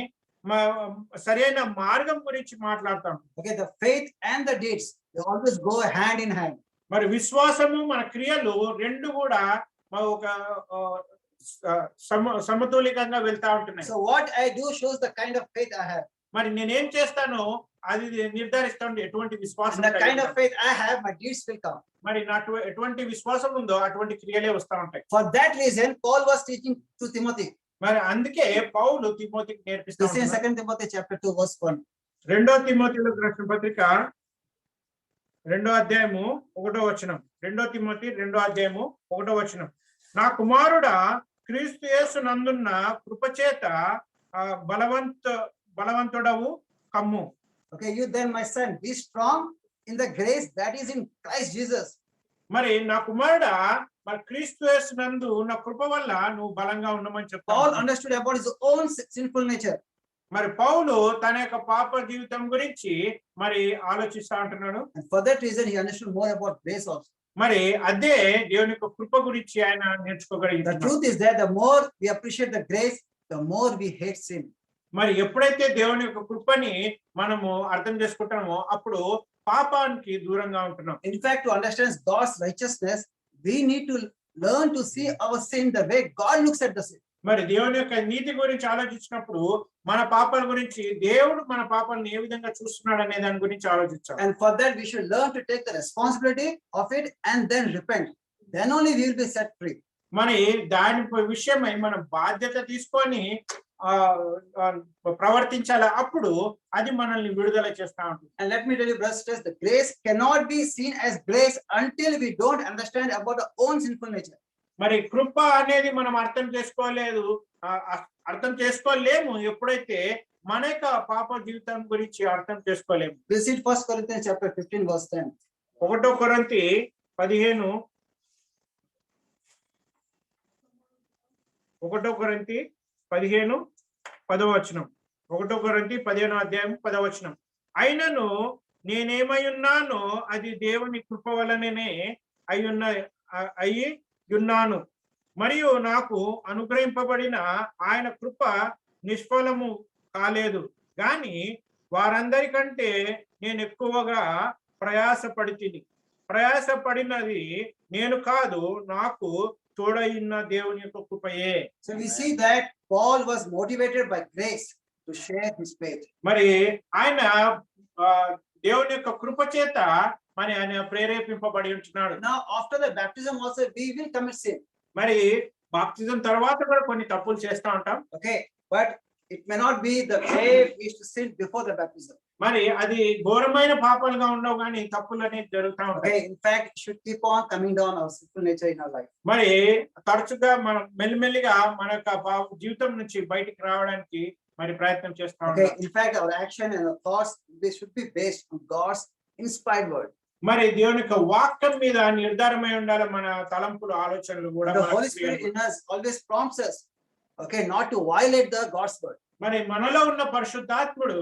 సరైన మార్గం గురించి మాట్లాడతాం. Okay, the faith and the deeds, they always go hand in hand. మరి విశ్వాసము మన క్రియలు రెండు కూడా ఒక సమతుల్యంగా వెళ్తా ఉంటున్నాయి. So what I do shows the kind of faith I have. మరి నేనేం చేస్తానో అది నిర్ధారిస్తుంది ఎటువంటి విశ్వాసం. And the kind of faith I have, my deeds will come. మరి నాకు ఎటువంటి విశ్వాసం ఉందో అటువంటి క్రియలే వస్తా ఉంటాయి. For that reason, Paul was teaching to Timothy. మరి అందుకే పౌలు తిమోతికి నేర్పిస్తా This is 2 Timothy chapter 2 verse 1. 2 తిమోతిలోకి రాసిన పత్రిక 2వ అధ్యాయము 1వ వచనం. 2 తిమోతి 2వ అధ్యాయము 1వ వచనం. నా కుమారుడా క్రీస్తు యేసు నందున్న కృపచేత బలవంతుడవు కమ్ము. Okay, you then my son, be strong in the grace that is in Christ Jesus. మరి నా కుమారుడా మరి క్రీస్తు యేసు నందు నా కృప వల్ల నువ్వు బలంగా ఉండమని చెప్తాను. Paul understood about his own sinful nature. మరి పౌలు తన యొక్క పాప జీవితం గురించి మరి ఆలోచిస్తా ఉంటున్నాడు. And for that reason he understood more about grace also. మరి అదే దేవుని యొక్క కృప గురించి ఆయన The నేర్చుకోగలిగాడు. truth is that the more we appreciate the grace, the more we hate sin. మరి ఎప్పుడైతే దేవుని యొక్క కృపని మనము అర్థం చేసుకుంటామో అప్పుడు పాపానికి దూరంగా ఉంటున్నాం. In fact, to understand God's righteousness, we need to learn to see our sin the way God looks at the sin. మరి దేవుని యొక్క నీతి గురించి ఆలోచించినప్పుడు మన పాపాల గురించి దేవుడు మన పాపాలను ఏ విధంగా చూస్తున్నాడు అనే దాని గురించి ఆలోచించాలి. And for that, we should learn to take the responsibility of it and then repent. Then only we will be set free. మరి దాని విషయమై మనం బాధ్యత తీసుకొని ప్రవర్తించాలి. అప్పుడు అది మనల్ని విడుదల చేస్తా ఉంటుంది. And let me tell you, brothers and sisters, the grace cannot be seen as grace until we don't understand about our own sinful nature. మరి కృప అనేది మనం అర్థం చేసుకోలేము ఎప్పుడైతే మన యొక్క పాప జీవితం గురించి అర్థం చేసుకోలేము. We'll see 1 Corinthians chapter 15 verse 10. 1 కొరింథీ 15 1 కొరింథీ 15 10వ వచనం. 1 కొరింథీ 15వ అధ్యాయం 10వ వచనం. అయినను నేనేమై ఉన్నానో అది దేవుని కృప వలననే అయి ఉన్నాను, మరియు నాకు అనుగ్రహింపబడిన ఆయన కృప నిష్ఫలము కాలేదు, గాని వారందరికంటే నేను ఎక్కువగా ప్రయాసపడినది నేను కాదు, నాకు తోడైన దేవుని యొక్క కృపయే. So we see that Paul was motivated by grace to share his faith. మరి ఆయన దేవుని యొక్క కృప చేత మరి ఆయన ప్రేరేపింపబడి ఉంటున్నాడు. Now after the baptism also we will commit sin. మరి బాప్తిజం తర్వాత కూడా కొన్ని తప్పులు చేస్తా ఉంటాం. Okay, but it may not be the way we used to sin before the baptism. మరి అది ఘోరమైన పాపాలుగా ఉండవు కానీ తప్పులు అనేది జరుగుతూ ఉంటాయి. Okay, in fact it should keep on coming down our sinful nature in our life. మరి తరచుగా మనం మెల్లిమెల్లిగా మన యొక్క జీవితం నుంచి బయటికి రావడానికి మరి ప్రయత్నం చేస్తా Okay, ఉంటాం. in fact our action and our thoughts, they should be based on God's inspired word. మరి దేవుని యొక్క వాక్యం మీద నిర్ధారమై ఉండాలి మన తలంపులు, ఆలోచనలు కూడా. The Holy Spirit in us always prompts us, okay, not to violate the God's word. మరి మనలో ఉన్న పరిశుద్ధాత్ముడు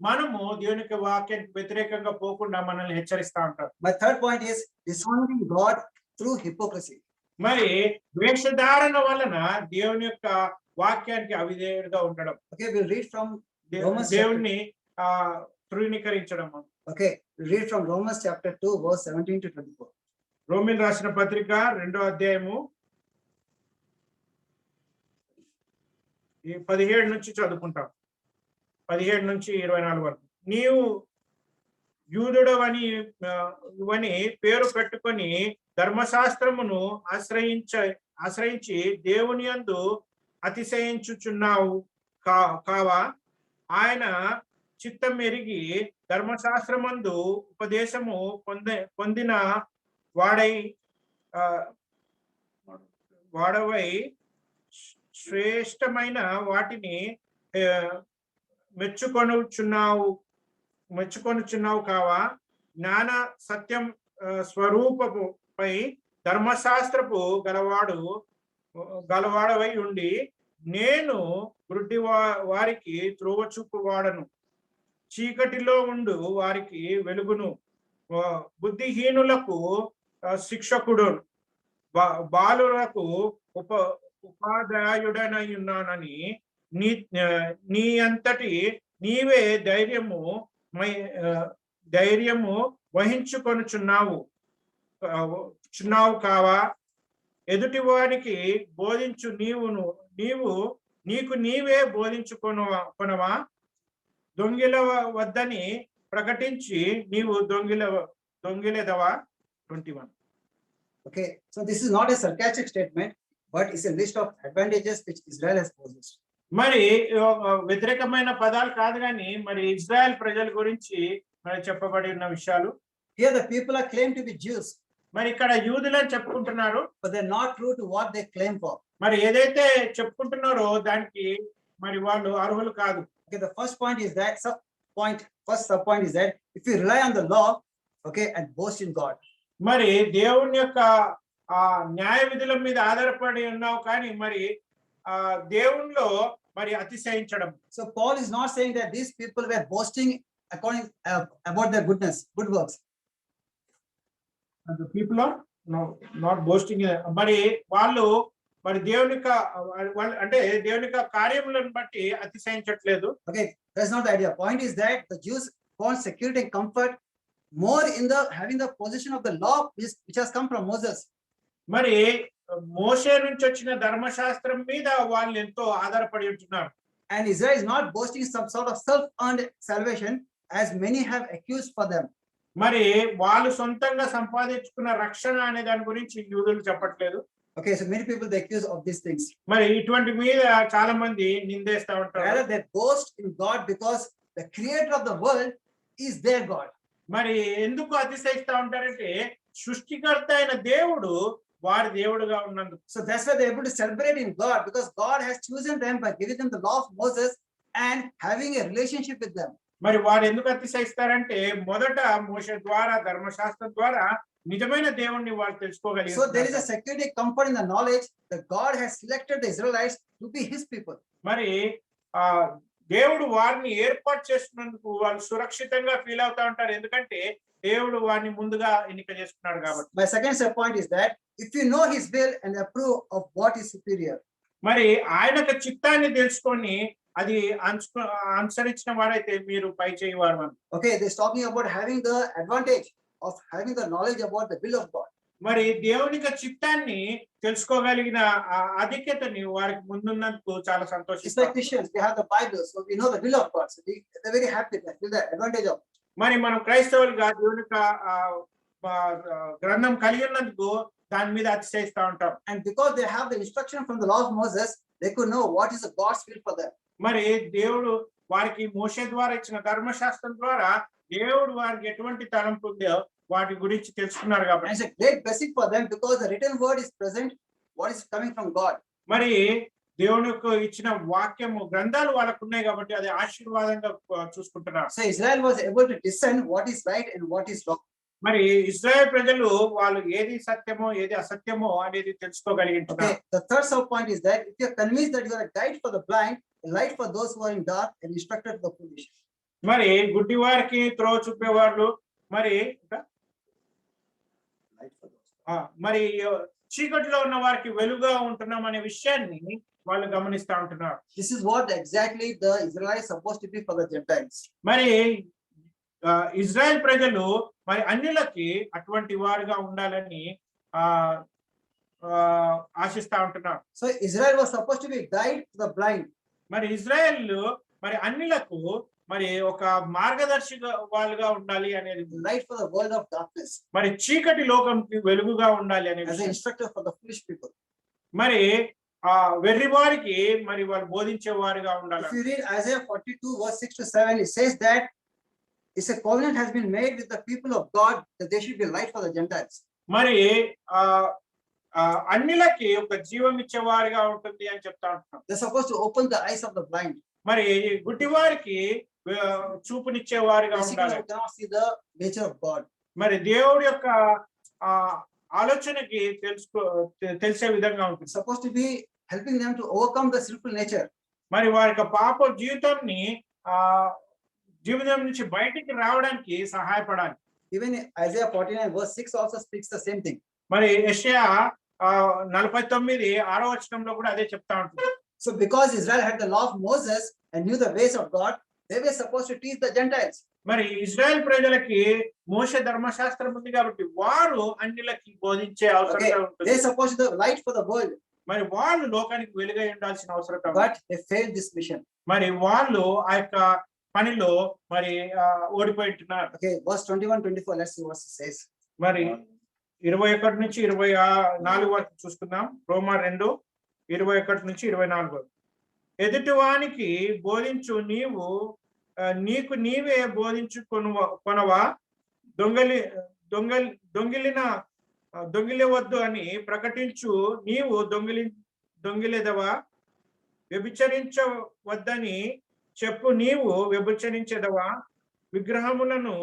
మనము దేవుని యొక్క వాక్యానికి వ్యతిరేకంగా పోకుండా మనల్ని హెచ్చరిస్తా ఉంటారు. My third point is dishonoring God through hypocrisy. మరి వేషధారణ వలన దేవుని యొక్క వాక్యానికి అవిధేయుడిగా ఉండడం. Okay, we'll read from Romans దేవుణ్ణి తృణీకరించడం. Okay, we'll read from Romans chapter 2 verse 17 to 24. రోమిన్ రాసిన పత్రిక 2వ అధ్యాయము 17 నుంచి చదువుకుంటాం. 17 నుంచి 24 వరకు. నీవు యూదుడవని పేరు పెట్టుకొని ధర్మశాస్త్రమును ఆశ్రయించి దేవుని యందు అతిశయించుచున్నావు కావా? ఆయన చిత్తం ఎరిగి ధర్మశాస్త్రమందు ఉపదేశము పొందిన వాడవై శ్రేష్టమైన వాటిని మెచ్చుకొనుచున్నావు కావా? జ్ఞాన సత్యం స్వరూపముపై ధర్మశాస్త్రపు గలవాడవై ఉండి నేను వృద్ధి వారికి త్రోవ చూపువాడను, చీకటిలో ఉండు వారికి వెలుగును, బుద్ధిహీనులకు శిక్షకుడు, బాలులకు ఉపాధ్యాయుడనై ఉన్నానని నీ అంతటి నీవే ధైర్యము వహించుకొనుచున్నావు కావా? ఎదుటి వారికి బోధించు నీకు నీవే బోధించుకొనవా? దొంగిల వద్దని ప్రకటించి నీవు దొంగిలెదవా? 21. Okay, so this is not a sarcastic statement, but it's a list of advantages which Israel has possessed. మరి వ్యతిరేకమైన పదాలు కాదు కానీ మరి ఇజ్రాయెల్ ప్రజల గురించి మరి చెప్పబడి ఉన్న విషయాలు. Here the people are claimed to be Jews, మరి ఇక్కడ యూదులని చెప్పుకుంటున్నారు, but they're not true to what they claim for. మరి ఏదైతే చెప్పుకుంటున్నారో దానికి మరి వాళ్ళు అర్హులు కాదు. Okay, the first point is that first sub point is that if you rely on the law, okay, and boast in God. మరి దేవుని యొక్క న్యాయ విధుల మీద ఆధారపడి ఉన్నావు కానీ మరి దేవునిలో మరి అతిశయించడం. So Paul is not saying that these people were boasting about their good works. The people are not boasting. మరి వాళ్ళు మరి దేవుని అంటే దేవుని కార్యములను బట్టి అతిశయించట్లేదు. Okay, that's not the idea. Point is that the Jews found security and comfort more in the having the possession of the law which has come from Moses. మరి మోషే నుంచి వచ్చిన ధర్మశాస్త్రం మీద వాళ్ళు ఎంతో ఆధారపడి ఉంటున్నారు. And Israel is not boasting some sort of self-earned salvation, as many have accused for them. మరి వాళ్ళు సొంతంగా సంపాదించుకున్న రక్షణ అనే దాని గురించి యూదులు చెప్పట్లేదు. Okay, so many people they accuse of these things. మరి ఇటువంటి మీద చాలా మంది నిందేస్తా ఉంటారు. Rather, they boast in God because the creator of the world is their God. మరి ఎందుకు అతిశయిస్తా ఉంటారంటే సృష్టికర్త అయిన దేవుడు వారి దేవుడుగా ఉన్నందుకు. So that's why they're able to celebrate in God, because God has chosen them by giving them the law of Moses and having a relationship with them. మరి వారు ఎందుకు అతిశయిస్తారంటే మొదట మోషే ద్వారా ధర్మశాస్త్రం ద్వారా నిజమైన దేవుణ్ణి వారు So there is తెలుసుకోగలిగారు. a security comfort in the knowledge that God has selected the Israelites to be his people. మరి ఆ దేవుడు వారిని ఏర్పాటు చేస్తున్నందుకు వాళ్ళు సురక్షితంగా ఫీల్ అవుతా ఉంటారు. ఎందుకంటే దేవుడు వారిని ముందుగా ఎన్నిక చేసుకున్నాడు కాబట్టి. My second point is that if you know his will and approve of what is superior. మరి ఆయన యొక్క చిత్తాన్ని తెలుసుకొని అది అనుసరించిన వారైతే మీరు పై చేయవారు అని. Okay, this talking about having the advantage of having the knowledge about the will of God. మరి దేవుని యొక్క చిత్తాన్ని తెలుసుకోగలిగిన ఆధిక్యతని వారికి ముందున్నందుకు చాలా It's like సంతోషిస్తారు. Christians, we have the Bible, so we know the will of God. So they're very happy that feel the advantage of it. మరి మనం క్రైస్తవులుగా దేవుని యొక్క గ్రంథం కలిగి ఉన్నందుకు దాని మీద అతిశయిస్తా ఉంటాం. And because they have the instruction from the law of Moses, they could know what is the God's will for them. మరి దేవుడు వారికి మోషే ద్వారా ఇచ్చిన ధర్మశాస్త్రం ద్వారా దేవుడు వారికి ఎటువంటి తలంపు ఉందో వాటి గురించి తెలుసుకున్నారు And కాబట్టి. it's a great blessing for them because the written word is present, what is coming from God. మరి దేవుని యొక్క ఇచ్చిన వాక్యము గ్రంథాలు వాళ్ళకు ఉన్నాయి కాబట్టి అది ఆశీర్వాదంగా చూసుకుంటున్నారు. So Israel was able to discern what is right and what is wrong. మరి ఇశ్రాయేల్ ప్రజలు వాళ్ళు ఏది సత్యమో ఏది అసత్యమో అనేది తెలుసుకోగలిగింటున్నారు. Okay, the third sub point is that if you're convinced that you are a guide for the blind, a light for those who are in dark, and instructor to the foolish. మరి గుడ్డి వారికి త్రోవ చూపేవాళ్ళు మరి మరి చీకటిలో ఉన్న వారికి వెలుగుగా ఉంటున్నాం అనే విషయాన్ని వాళ్ళు గమనిస్తా ఉంటున్నారు. This is what exactly the Israelites supposed to be for the Gentiles. మరి ఇజ్రాయెల్ ప్రజలు మరి అన్యులకి అటువంటి వారుగా ఉండాలని ఆశిస్తా ఉంటున్నారు. So Israel was supposed to be a guide to the blind. మరి ఇజ్రాయెల్ మరి అన్యులకు మరి ఒక మార్గదర్శిగా వాళ్ళుగా ఉండాలి అనేది, Light for the world of darkness, మరి చీకటి లోకంకి వెలుగుగా ఉండాలి అనేది, as an instructor for the foolish people. మరి వెర్రి వారికి మరి వాళ్ళు బోధించే వారిగా ఉండాలి. If you read Isaiah 42 verse 6 to 7, it says that it's a covenant has been made with the people of God that they should be light for the Gentiles. మరి అన్నిలకి ఒక జీవం ఇచ్చేవారిగా ఉంటుంది అని చెప్తా ఉంటున్నాం. They're supposed to open the eyes of the blind. మరి గుడ్డి వారికి చూపునిచ్చేవారిగా Basically, ఉండాలి. who cannot see the nature of God. మరి దేవుడి యొక్క ఆలోచనకి తెలిసే విధంగా ఉంటుంది. Supposed to be helping them to overcome the sinful nature. మరి వారి యొక్క పాప జీవితం నుంచి బయటికి రావడానికి సహాయపడాలి. Even Isaiah 49 verse 6 also speaks the same thing. మరి యెషయా 49:6 కూడా అదే చెప్తా ఉంటుంది. So because Israel had the law of Moses and knew the ways of God, they were supposed to teach the Gentiles. మరి ఇజ్రాయెల్ ప్రజలకి మోషే ధర్మశాస్త్రం ఉంది కాబట్టి వారు అన్యులకి బోధించే అవసరం Okay, ఉంటుంది. they're supposed to be the light for the world, మరి వాళ్ళు లోకానికి వెలుగై ఉండాల్సిన అవసరం ఉంది. but they failed this mission. మరి వాళ్ళు ఆ యొక్క పనిలో మరి ఓడిపోయింటున్నారు. Okay, verse 21-24, let's see what it says. మరి 21 నుంచి 24 వరకు చూసుకుందాం. రోమా 2:21 నుంచి 24. ఎదుటివానికి బోధించు, నీకు నీవే బోధించుకొనవా? దొంగిలవద్దు అని ప్రకటించు, నీవు దొంగిలేదవా? వ్యభిచరించవద్దని చెప్పు, నీవు వ్యభిచరించేదవా? విగ్రహములను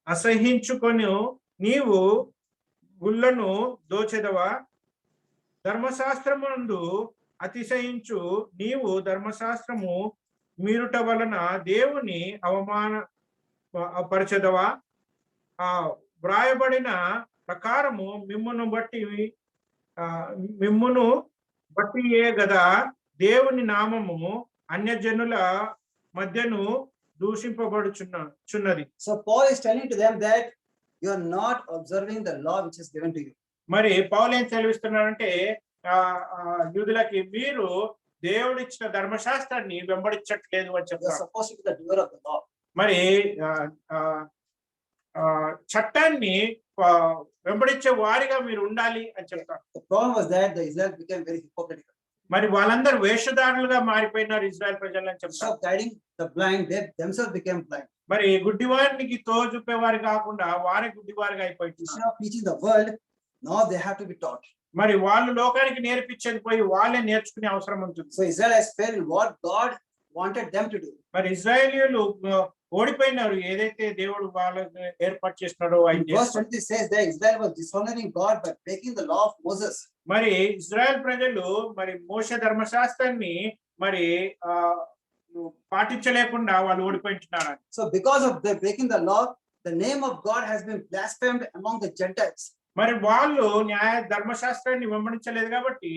అసహించుకొని నీవు గుళ్ళను దోచెదవా? ధర్మశాస్త్రమునందు అతిశయించు, నీవు ధర్మశాస్త్రము మీరుట వలన దేవుని అవమానపరచెదవా? వ్రాయబడిన ప్రకారము మిమ్మును బట్టియే గదా దేవుని నామము అన్యజనుల మధ్యను దూషింపబడుచున్నది. So Paul is telling to them that you are not observing the law which is given to you. మరి పౌలు ఏం సెలవిస్తున్నాడంటే యూదులకి మీరు దేవుడు ఇచ్చిన ధర్మశాస్త్రాన్ని వెంబడించట్లేదు అని You are చెప్తారు. supposed to be the doer of the law. మరి చట్టాన్ని వెంబడించే వారిగా మీరు ఉండాలి అని చెప్తారు. The problem was that the Israel became very hypocritical. మరి వాళ్ళందరూ వేషధారులుగా మారిపోయినారు ఇజ్రాయెల్ ప్రజలు అని Instead చెప్తారు. of guiding the blind, they themselves became blind. మరి గుడ్డివారికి తో చూపేవారు కాకుండా వారే గుడ్డివారిగా అయిపోయింది. Instead of teaching the world, now they have to be taught. మరి వాళ్ళు లోకానికి నేర్పించేది పోయి వాళ్ళే నేర్చుకునే అవసరం ఉంటుంది. So Israel has failed in what God wanted them to do. మరి ఇజ్రాయేలీయులు ఓడిపోయినారు ఏదైతే దేవుడు వాళ్ళకి ఏర్పాటు చేసినాడో ఆయన Verse చేస్తారు. 20 says that Israel was dishonoring God by breaking the law of Moses. మరి ఇజ్రాయెల్ ప్రజలు మరి మోషే ధర్మశాస్త్రాన్ని మరి పాటించలేకుండా వాళ్ళు ఓడిపోయింటున్నారు. So because of their breaking the law, the name of God has been blasphemed among the Gentiles. మరి వాళ్ళు ధర్మశాస్త్రాన్ని వెంబడించలేదు కాబట్టి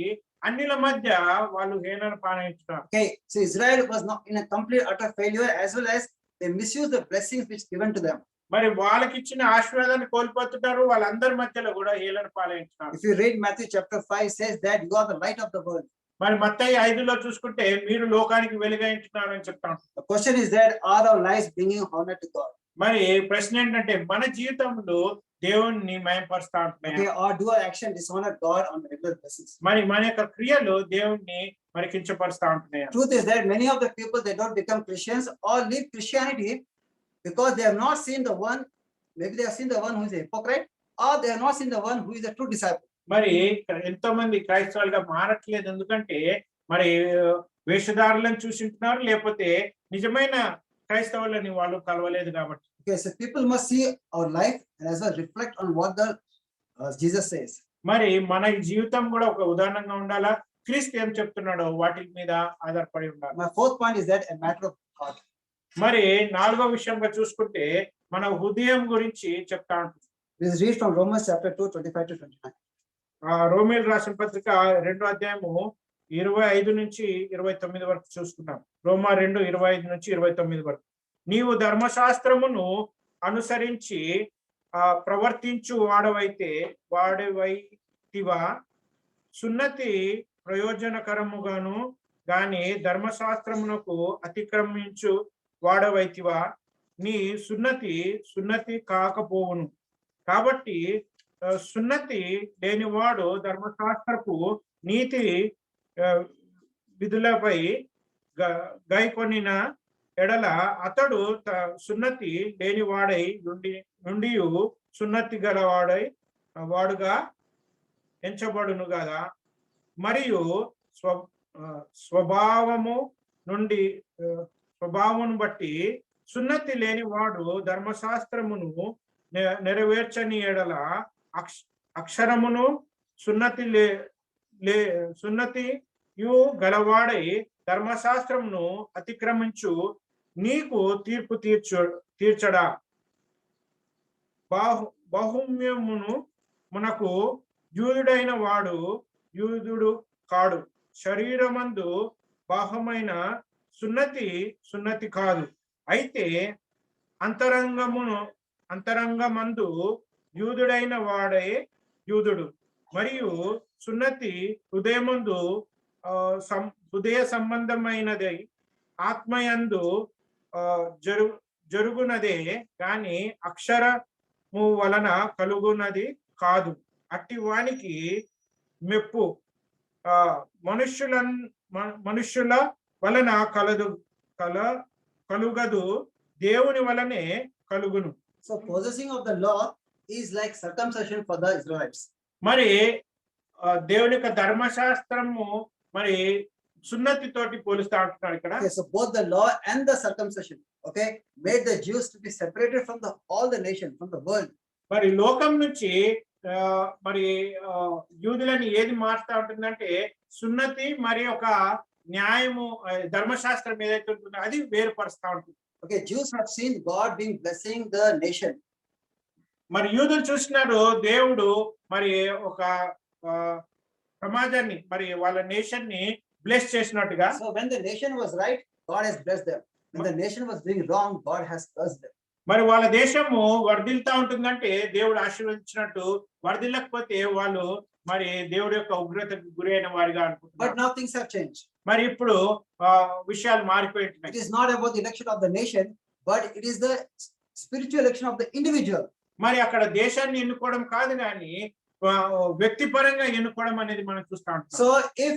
అన్యుల మధ్య వాళ్ళు హేళన పాటించున్నారు. Okay, so Israel was not in a complete utter failure, as well as they misused the blessings which given to them. మరి వాళ్ళకి ఇచ్చిన ఆశీర్వాదాన్ని కోల్పోతున్నారు, వాళ్ళందరి మధ్యలో కూడా హేళన పాలైంటున్నారు. If you read Matthew chapter 5, says that you are the light of the world. మరి మత్తయి 5లో చూసుకుంటే మీరు లోకానికి వెలుగైంటున్నారు అని చెప్తాం. The question is that are our lives bringing honor to God? మరి ప్రశ్న ఏంటంటే మన జీవితంలో దేవుణ్ణి మహిమపరుస్తా ఉంటున్నాయి. Okay, or do our action dishonor God on a regular basis? మరి మన యొక్క క్రియలు దేవుణ్ణి మరి కించపరుస్తా ఉంటున్నాయి. Truth is that many of the people, they don't become Christians or leave Christianity because they have not seen the one, maybe they have seen the one who is a hypocrite, or they have not seen the one who is a true disciple. మరి ఎంతో మంది క్రైస్తవులుగా మారట్లేదు ఎందుకంటే మరి వేషధారులను చూసింటున్నారు, లేకపోతే నిజమైన క్రైస్తవులని వాళ్ళు కలవలేదు కాబట్టి. Okay, so people must see our life and as well reflect on what the Jesus says. మరి మన జీవితం కూడా ఒక ఉదాహరణంగా ఉండాలా, క్రీస్తు ఏం చెప్తున్నాడో వాటి మీద ఆధారపడి ఉండాలి. My fourth point is that a matter of heart. మరి నాలుగో విషయంగా చూసుకుంటే మన హృదయం గురించి చెప్తా ఉంటుంది. This is read from Romans chapter 2, 25 to 29. రోమీయులకు రాసిన పత్రిక 2వ అధ్యాయము 25 నుంచి 29 వరకు చూసుకున్నాం. రోమా 2:25 నుంచి 29 వరకు. నీవు ధర్మశాస్త్రమును అనుసరించి ప్రవర్తించు వాడవైతివా, సున్నతి ప్రయోజనకరముగాను గాని ధర్మశాస్త్రమునకు అతిక్రమించు వాడవైతివా, నీ సున్నతి కాకపోవును. కాబట్టి సున్నతి లేనివాడు ధర్మశాస్త్రపు నీతి విధులపై గైకొనిన ఎడల అతడు సున్నతి లేనివాడై నుండి సున్నతి గలవాడై వాడుగా ఎంచబడును కదా. మరియు స్వభావమును బట్టి సున్నతి లేనివాడు ధర్మశాస్త్రమును నెరవేర్చని ఎడల అక్షరమును సున్నతియు గలవాడై ధర్మశాస్త్రమును అతిక్రమించు నీకు తీర్పు తీర్చడా. మునకు యూదుడైన వాడు యూదుడు కాడు, శరీరమందు బాహమైన సున్నతి కాదు, అయితే అంతరంగమందు యూదుడైన వాడే యూదుడు. మరియు సున్నతి హృదయ సంబంధమైనది, ఆత్మయందు జరుగునదే గాని అక్షరము వలన కలుగునది కాదు. అట్టి వానికి మెప్పు మనుష్యుల వలన కలుగదు, దేవుని వలనే కలుగును. So possessing of the law is like circumcision for the Israelites. మరి దేవుని యొక్క ధర్మశాస్త్రము మరి సున్నతి తోటి పోలుస్తా ఉంటున్నాడు ఇక్కడ. Okay, so both the law and the circumcision, okay, made the Jews to be separated from all the nation, from the world. మరి లోకం నుంచి మరి యూదులని ఏది మారుతా ఉంటుందంటే సున్నతి మరి ఒక న్యాయము ధర్మశాస్త్రం ఏదైతే ఉంటుందో అది వేరుపరుస్తా ఉంటుంది. Okay, Jews have seen God being blessing the nation. మరి యూదులు చూసినారు దేవుడు మరి ఒక సమాజాన్ని మరి వాళ్ళ నేషన్ ని బ్లెస్ చేసినట్టుగా. So when the nation was right, God has blessed them. When the nation was doing wrong, God has cursed them. మరి వాళ్ళ దేశము వర్ధిల్తా ఉంటుందంటే దేవుడు ఆశీర్వదించినట్టు, వర్ధిల్లకపోతే వాళ్ళు మరి దేవుడి యొక్క ఉగ్రతకు గురైన వారిగా But అనుకుంటున్నారు. now things have changed. మరి ఇప్పుడు విషయాలు మారిపోయింటున్నాయి. It is not about the election of the nation, but it is the spiritual election of the individual. మరి అక్కడ దేశాన్ని ఎన్నుకోవడం కాదు కానీ వ్యక్తిపరంగా ఎన్నుకోవడం అనేది మనం చూస్తా ఉంటాం. So if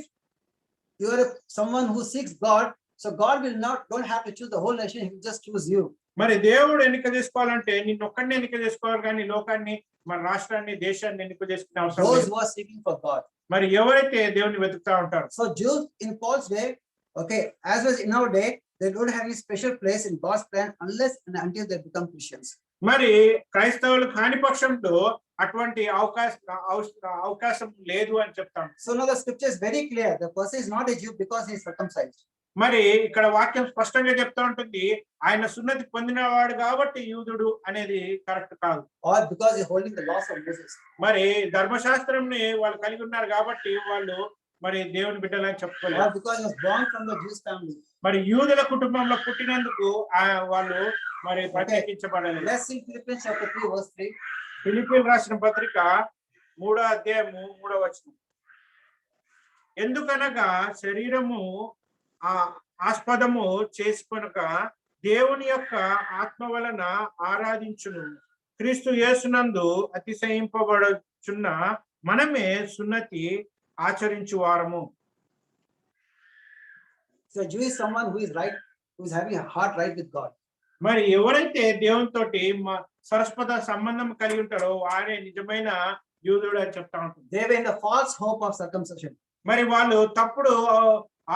you are someone who seeks God, so God will don't have to choose the whole nation, he will just choose you. మరి దేవుడు ఎన్నిక చేసుకోవాలంటే నిన్ను ఒక్కడిని ఎన్నిక చేసుకోవాలి కానీ లోకాన్ని, మన రాష్ట్రాన్ని, దేశాన్ని ఎన్నిక చేసుకునే అవసరం Those లేదు. who are seeking for God. మరి ఎవరైతే దేవుని వెతుకుతా ఉంటారు. So Jews in Paul's day, okay, as well as in our day, they don't have any special place in God's plan unless and until they become Christians. మరి క్రైస్తవులు కాని పక్షంలో అటువంటి అవకాశం లేదు అని చెప్తాం. So now the scripture is very clear. The person is not a Jew because he is circumcised. మరి ఇక్కడ వాక్యం స్పష్టంగా చెప్తా ఉంటుంది, ఆయన సున్నతి పొందినవాడు కాబట్టి యూదుడు అనేది కరెక్ట్ కాదు. Or because he is holding the laws of Moses. మరి ధర్మశాస్త్రంని వాళ్ళు కలిగి ఉన్నారు కాబట్టి వాళ్ళు మరి దేవుని బిడ్డలని చెప్పుకోలేదు. Or because he was born from the Jewish family. మరి యూదుల కుటుంబంలో పుట్టినందుకు వాళ్ళు మరి ప్రత్యేకించబడలేదు. Let's see Philippians chapter 3 verse 3. ఫిలిప్పీయులకు రాసిన పత్రిక 3వ అధ్యాయము 3వ వచనం. ఎందుకనగా శరీరము ఆస్పదము చేసుకొనక దేవుని యొక్క ఆత్మ వలన ఆరాధించును, క్రీస్తు యేసునందు అతిశయింపబడుచున్న మనమే సున్నతి ఆచరించు వారము. So a Jew is someone who is right, who is having a heart right with God. మరి ఎవరైతే దేవునితోటి సరస్వత సంబంధం కలిగి ఉంటారో వారే నిజమైన యూదుడు అని చెప్తా ఉంటుంది. They were in the false hope of circumcision. మరి వాళ్ళు తప్పుడు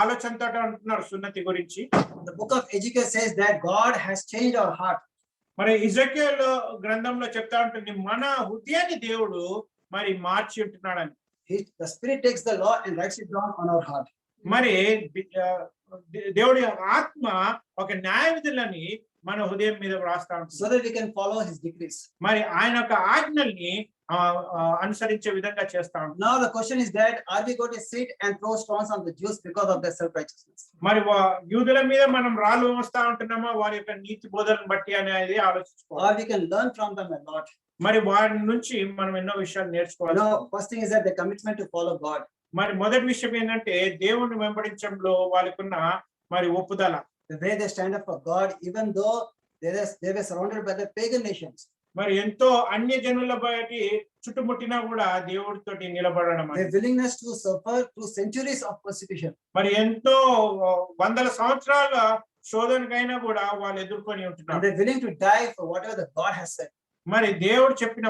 ఆలోచనతో అంటున్నారు సున్నతి గురించి. The book of Ezekiel says that God has changed our heart. మరి ఇజెకియల్ గ్రంథంలో చెప్తా ఉంటుంది మన హృదయాన్ని దేవుడు మరి మార్చి ఉంటున్నాడని. The Spirit takes the law and writes it down on our heart. మరి దేవుడి ఆత్మ ఒక న్యాయ విధులని మన హృదయం మీద వ్రాస్తా ఉంటుంది. So that we can follow his decrees. మరి ఆయన యొక్క ఆజ్ఞల్ని అనుసరించే విధంగా చేస్తా ఉంటాం. Now the question is that are we going to sit and throw stones on the Jews because of their self-righteousness? మరి యూదుల మీద మనం రాళ్ళు వస్తా ఉంటున్నామా వారి యొక్క నీతి బోధనను బట్టి అనేది ఆలోచించుకోవాలి. Or we can learn from them a lot. మరి వారి నుంచి మనం ఎన్నో విషయాలు నేర్చుకోవాలి. First thing is that the commitment to follow God. మరి మొదటి విషయం ఏంటంటే దేవుని వెంబడించడంలో వాళ్ళకున్న మరి ఒప్పుదల. The way they stand up for God, even though they were surrounded by the pagan nations. మరి ఎంతో అన్య జనుల బయటి చుట్టుముట్టినా కూడా దేవుడితోటి నిలబడడం. Their willingness to suffer through centuries of persecution. మరి ఎంతో వందల సంవత్సరాల శోధనకైనా కూడా వాళ్ళు ఎదుర్కొని ఉంటున్నారు. They're willing to die for whatever the God has said. మరి దేవుడు చెప్పిన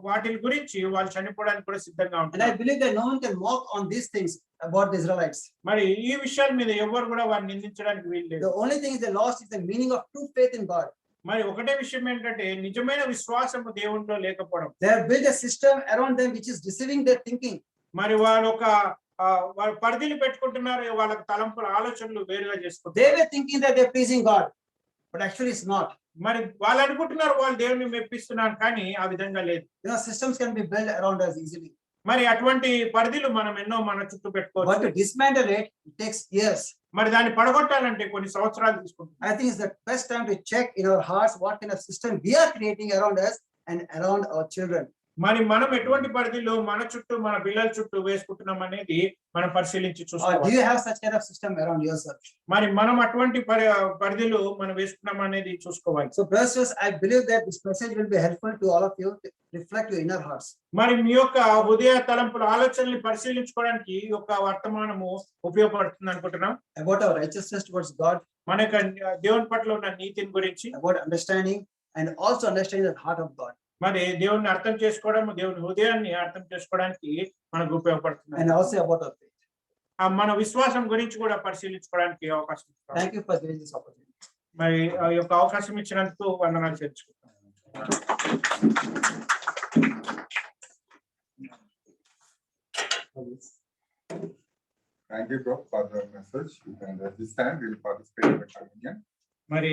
వాటి గురించి వాళ్ళు చనిపోవడానికి కూడా సిద్ధంగా And I ఉంటారు. believe that no one can mock on these things about the Israelites. మరి ఈ విషయాల మీద ఎవరు కూడా వారిని నిందించడానికి వీల్లేదు. The only thing is they lost is the meaning of true faith in God. మరి ఒకటే విషయం ఏంటంటే నిజమైన విశ్వాసము దేవునిలో లేకపోవడం. They have built a system around them which is deceiving their thinking. మరి వాళ్ళు వాళ్ళు పరిధిని పెట్టుకుంటున్నారు, వాళ్ళకి తలంపుల ఆలోచనలు వేరుగా They చేసుకుంటారు. were thinking that they're pleasing God, but actually it's not. మరి వాళ్ళు అనుకుంటున్నారు వాళ్ళు దేవుని మెప్పిస్తున్నారు, కానీ ఆ విధంగా లేదు. Systems can be built around us easily. మరి అటువంటి పరిధిలు మనం ఎన్నో మన చుట్టూ But పెట్టుకోవచ్చు. to dismantle it takes years. మరి దాన్ని పడగొట్టాలంటే కొన్ని సంవత్సరాలు తీసుకుంటుంది. I think it's the best time to check in our hearts what kind of system we are creating around us and around our children. మరి మనం ఎటువంటి పరిధిలో మన చుట్టూ మన పిల్లల చుట్టూ వేసుకుంటున్నాం అనేది మనం పరిశీలించి Or do చూసుకోవాలి. you have such kind of system around yourself? మరి మనం అటువంటి పరిధిలో మనం వేసుకున్నాం అనేది చూసుకోవాలి. So brothers, I believe that this message will be helpful to all of you to reflect your inner hearts. మరి మీ యొక్క హృదయ తలంపుల ఆలోచనల్ని పరిశీలించుకోవడానికి ఈ యొక్క వర్తమానము ఉపయోగపడుతుంది అనుకుంటున్నాం. About our righteousness towards God, మన యొక్క దేవుని పట్ల ఉన్న నీతిని గురించి, about understanding and also understanding the heart of God. మరి దేవుని అర్థం చేసుకోవడం, దేవుని హృదయాన్ని అర్థం చేసుకోవడానికి మనకు ఉపయోగపడుతుంది. And also about our faith. మన విశ్వాసం గురించి కూడా పరిశీలించుకోవడానికి అవకాశం ఇస్తాం. Thank you for giving this opportunity. మరి ఈ యొక్క అవకాశం ఇచ్చినందుకు వందనాలు తెలుసుకుంటాం. Thank you, bro, for the message. You can this time we will participate in the communion. మరి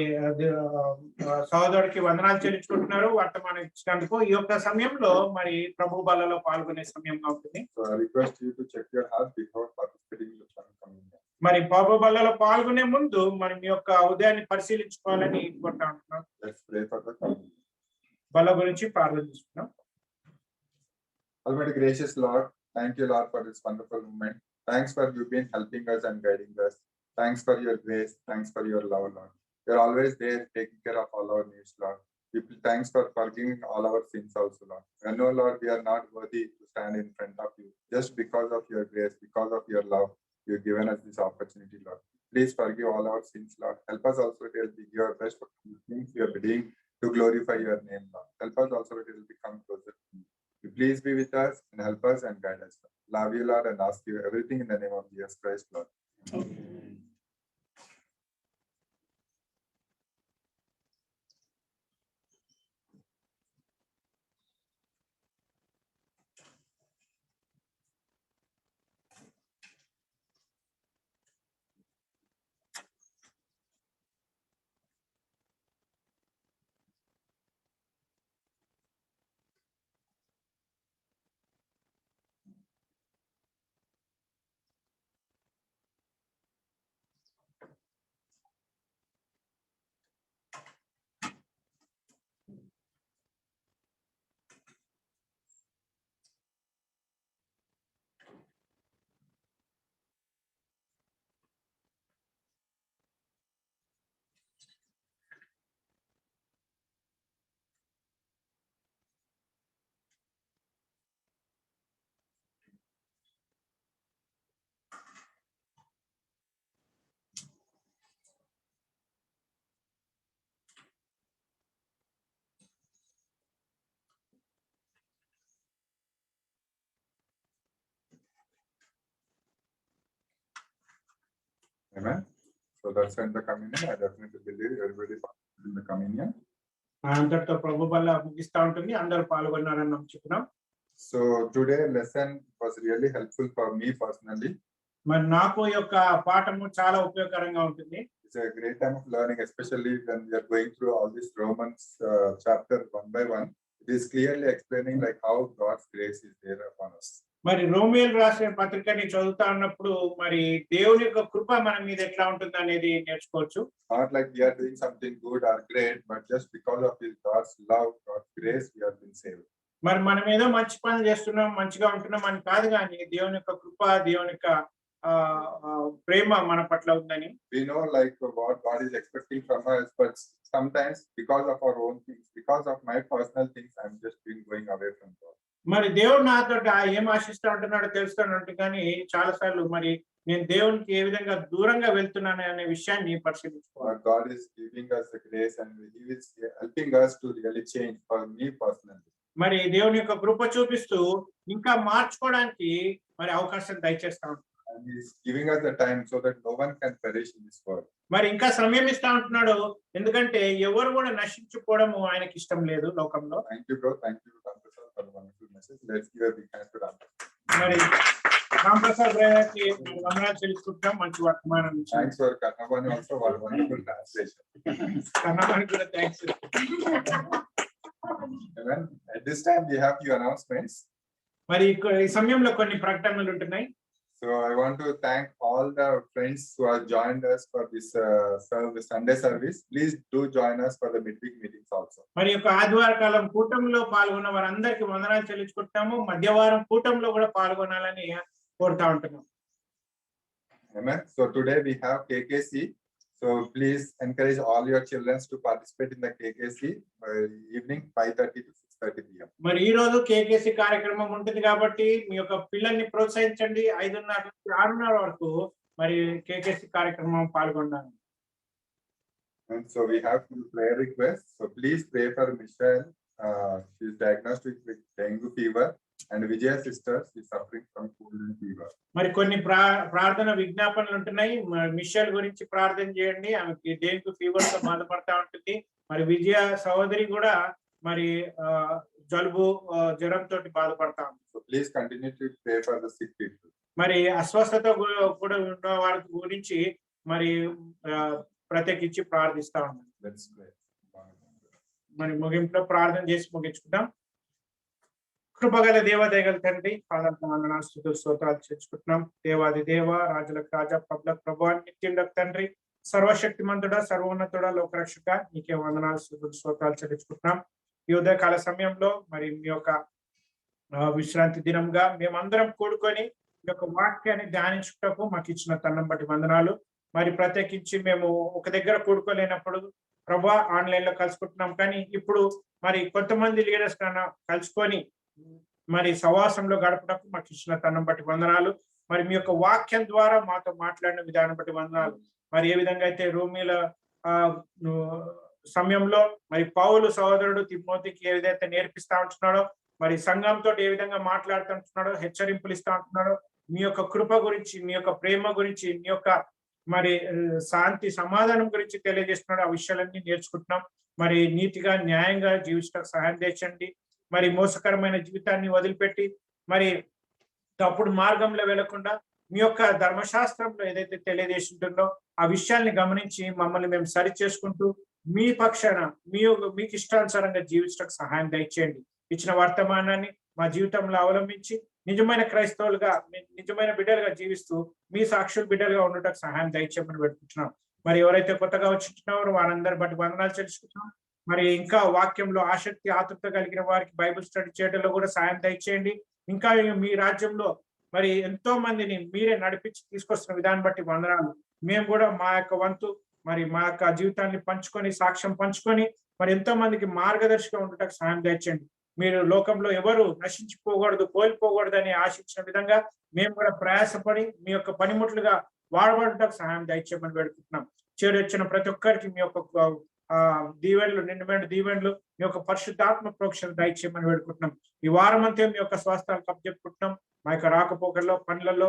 సహోదరుడికి వందనాలు చెల్లించుకుంటున్నారు వర్తమానం ఇచ్చినందుకు. ఈ యొక్క సమయంలో మరి ప్రభు బలలో పాల్గొనే సమయంగా ఉంటుంది. So I request you to check your heart before participating in the communion. మరి పాప బల్లలో పాల్గొనే ముందు మరి మీ యొక్క ఉదయాన్ని పరిశీలించుకోవాలని కోరుతా ఉంటున్నాం. Let's pray for the coming. బల్ల గురించి ప్రార్థన చేసుకున్నాం. Almighty gracious Lord, thank you, Lord, for this wonderful moment. Thanks for you being helping us and guiding us. Thanks for your grace. Thanks for your love, Lord. You're always there taking care of all our needs, Lord. Thanks for forgiving all our sins also, Lord. I know, Lord, we are not worthy to stand in front of you. Just because of your grace, because of your love, you've given us this opportunity, Lord. Please forgive all our sins, Lord. Help us also to be your best for the things we are doing to glorify your name, Lord. Help us also to become closer to you. Please be with us and help us and guide us. Love you, Lord, and ask you everything in the name of Jesus Christ, Lord. Amen. So that's in the communion. I definitely believe everybody participated in the communion. అంతటితో ప్రభు బల్ల ముగిస్తా ఉంటుంది. అందరూ పాల్గొన్నారని నమ్ముచున్నాం. So today lesson was really helpful for me personally. మరి నాకు యొక్క పాఠము చాలా ఉపయోగకరంగా ఉంటుంది. It's a great time of learning, especially when we are going through all these Romans chapter one by one. It is clearly explaining like how God's grace is there upon us. మరి రోమియోలు రాసిన పత్రికని చదువుతా ఉన్నప్పుడు మరి దేవుని యొక్క కృప మన మీద ఎట్లా ఉంటుంది అనేది నేర్చుకోవచ్చు. Not like we are doing something good or great, but just because of His God's love, God's grace, we have been saved. మరి మనం ఏదో మంచి పనులు చేస్తున్నాం, మంచిగా ఉంటున్నాం అని కాదు, కానీ దేవుని యొక్క కృప, దేవుని యొక్క ప్రేమ మన పట్ల ఉందని. We know like what God is expecting from us, but sometimes because of our own things, because of my personal things, I'm just been going away from God. మరి దేవుడు నాతో ఏం ఆశిస్తూ ఉంటున్నాడో తెలుస్తానంటే, కానీ చాలా సార్లు మరి నేను దేవునికి ఏ విధంగా దూరంగా వెళ్తున్నాను అనే విషయాన్ని పరిశీలించుకోవాలి. God is giving us the grace and He is helping us to really change for me personally. మరి దేవుని యొక్క కృప చూపిస్తూ ఇంకా మార్చుకోవడానికి మరి అవకాశం దయచేస్తా ఉంటాడు. And He is giving us the time so that no one can perish in this world. మరి ఇంకా సమయం ఇస్తా ఉంటున్నాడు, ఎందుకంటే ఎవరు కూడా నశించుకోవడము ఆయనకి ఇష్టం లేదు లోకంలో. Thank you, bro. Thank you, Ram Prasad, for the wonderful message. Let's give a big hand to Ram Prasad. మరి రామ్ ప్రసాద్ బ్రదర్కి వందనాలు తెలుసుకుంటాం, మంచి వర్తమానం. Thanks for Kannavani also for wonderful translation. కన్నవానికి కూడా thanks. Amen. At this time we have few announcements. మరి ఈ సమయంలో కొన్ని ప్రకటనలు ఉంటున్నాయి. So I want to thank all the friends who have joined us for this service, Sunday service. Please do join us for the midweek meetings also. మరి యొక్క ఆదివార కాలం కూటంలో పాల్గొన్న వారందరికీ వందనాలు చెల్లించుకుంటున్నాము. మధ్యవారం కూటంలో కూడా పాల్గొనాలని కోరుతా ఉంటున్నాం. Amen. So today we have KKC. So please encourage all your children to participate in the KKC evening 5:30 to 6:30 p.m. మరి ఈ రోజు కేకేసి కార్యక్రమం ఉంటుంది కాబట్టి మీ యొక్క పిల్లల్ని ప్రోత్సహించండి. 5:30 నుంచి 6:30 వరకు మరి కేకేసి కార్యక్రమం పాల్గొన్నాను. And so we have few prayer requests. So please pray for Michelle. She is diagnosed with dengue fever, and Vijay sister is suffering from cold and fever. మరి కొన్ని ప్రార్థన విజ్ఞాపనలు ఉంటున్నాయి. మిషెల్ గురించి ప్రార్థన చేయండి, ఆమెకి డెంగ్యూ ఫీవర్ తో బాధపడతా ఉంటుంది. మరి విజయ సహోదరి కూడా మరి జలుబు జ్వరంతో బాధపడతా ఉంది. So please continue to pray for the sick people. మరి అస్వస్థత కూడా ఉన్న వారి గురించి మరి ప్రత్యేకించి ప్రార్థిస్తా ఉన్నాం. Let's pray. మరి ముగింపులో ప్రార్థన చేసి ముగించుకుందాం. కృపగల దేవదయగల తండ్రి పాదాలకు వందనాలు స్తుతులు స్తోత్రాలు చేసుకుంటున్నాం. దేవాది దేవ రాజులకు రాజా ప్రభులకు ప్రభు నిత్యుండకు తండ్రి సర్వశక్తిమంతుడా సర్వోన్నతుడా లోకరక్షక నీకే వందనాలు స్తుతులు స్తోత్రాలు చెల్లించుకుంటున్నాం. ఈ ఉదయకాల సమయంలో మరి మీ యొక్క విశ్రాంతి దినంగా మేమందరం కూడుకొని మీ యొక్క వాక్యాన్ని ధ్యానించుటకు మాకు ఇచ్చిన తన్నం బట్టి వందనాలు. మరి ప్రత్యేకించి మేము ఒక దగ్గర కూడుకోలేనప్పుడు ప్రభా ఆన్లైన్ లో కలుసుకుంటున్నాం, కానీ ఇప్పుడు మరి కొంతమంది లీడర్స్ కన్నా కలుసుకొని మరి సవాసంలో గడపటకు మాకు ఇచ్చిన తన్నం బట్టి వందనాలు. మరి మీ యొక్క వాక్యం ద్వారా మాతో మాట్లాడిన విధానం బట్టి వందనాలు. మరి ఏ విధంగా అయితే రోమీల సమయంలో మరి పౌలు సహోదరుడు తిమోతికి ఏ విధంగా నేర్పిస్తా ఉంటున్నాడో, మరి సంఘంతో ఏ విధంగా మాట్లాడుతుంటున్నాడో, హెచ్చరింపులు ఇస్తా ఉంటున్నాడో, మీ యొక్క కృప గురించి, మీ యొక్క ప్రేమ గురించి, మీ యొక్క మరి శాంతి సమాధానం గురించి తెలియజేస్తున్నాడు. ఆ విషయాలన్నీ నేర్చుకుంటున్నాం. మరి నీతిగా న్యాయంగా జీవించడానికి సహాయం చేయండి. మరి మోసకరమైన జీవితాన్ని వదిలిపెట్టి మరి తప్పుడు మార్గంలో వెళ్లకుండా మీ యొక్క ధర్మశాస్త్రంలో ఏదైతే తెలియజేస్తుంటుందో ఆ విషయాల్ని గమనించి మమ్మల్ని మేము సరి చేసుకుంటూ మీ పక్షాన మీకు ఇష్టానుసారంగా జీవించడానికి సహాయం దయచేయండి. ఇచ్చిన వర్తమానాన్ని మా జీవితంలో అవలంబించి నిజమైన క్రైస్తవులుగా, నిజమైన బిడ్డలుగా జీవిస్తూ మీ సాక్షుల బిడ్డలుగా ఉండటకు సహాయం దయచేయమని పెట్టుకుంటున్నాం. మరి ఎవరైతే కొత్తగా వచ్చినారో వారందరి బట్టి వందనాలు తెలుసుకుంటున్నాం. మరి ఇంకా వాక్యంలో ఆసక్తి ఆతృత కలిగిన వారికి బైబిల్ స్టడీ చేయడంలో కూడా సాయం దయచేయండి. ఇంకా మీ రాజ్యంలో మరి ఎంతో మందిని మీరే నడిపించి తీసుకొస్తున్న విధానం బట్టి వందనాలు. మేము కూడా మా యొక్క వంతు మరి మా యొక్క జీవితాన్ని పంచుకొని, సాక్ష్యం పంచుకొని మరి ఎంతో మందికి మార్గదర్శిగా ఉండటకు సహాయం దయచేయండి. మీరు లోకంలో ఎవరు నశించిపోకూడదు, కోల్పోకూడదు అని ఆశించిన విధంగా మేము కూడా ప్రయాసపడి మీ యొక్క పనిముట్లుగా వాడబడటకు సహాయం దయచేయమని వేడుకుంటున్నాం. చేరొచ్చిన ప్రతి ఒక్కరికి మీ యొక్క దీవెనలు, నిండుమైన దీవెనలు, మీ యొక్క పరిశుద్ధాత్మ ప్రోక్షణ దయచేయమని వేడుకుంటున్నాం. ఈ వారం అంతా మీ యొక్క స్వాస్థాలు కప్పచెప్పుకుంటున్నాం. మా యొక్క రాకపోకల్లో, పనులలో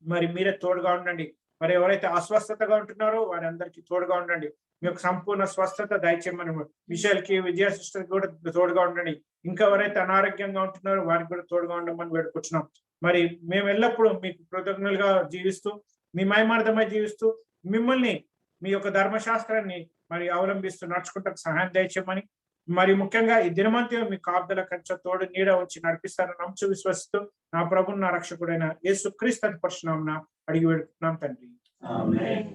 మరి మీరే తోడుగా ఉండండి. మరి ఎవరైతే అస్వస్థతగా ఉంటున్నారో వారందరికీ తోడుగా ఉండండి. మీ యొక్క సంపూర్ణ స్వస్థత దయచేయమని, విషయాలకి విజయ సిస్టర్ కూడా తోడుగా ఉండండి. ఇంకా ఎవరైతే అనారోగ్యంగా ఉంటున్నారో వారికి కూడా తోడుగా ఉండమని వేడుకుంటున్నాం. మరి మేము ఎల్లప్పుడూ మీకు కృతజ్ఞులుగా జీవిస్తూ, మీ మహిమార్థమై జీవిస్తూ, మిమ్మల్ని మీ యొక్క ధర్మశాస్త్రాన్ని మరి అవలంబిస్తూ నడుచుకుంటకు సహాయం దయచేయమని, మరి ముఖ్యంగా ఈ దినమంతా మీ కాపుదల కంచె తోడు నీడ ఉంచి నడిపిస్తారని నమ్ముచు విశ్వసిస్తూ నా ప్రభువు, నా రక్షకుడైన యేసుక్రీస్తు పరిశుద్ధ నామమున అడిగి వేడుకుంటున్నాం తండ్రి. ఆమేన్.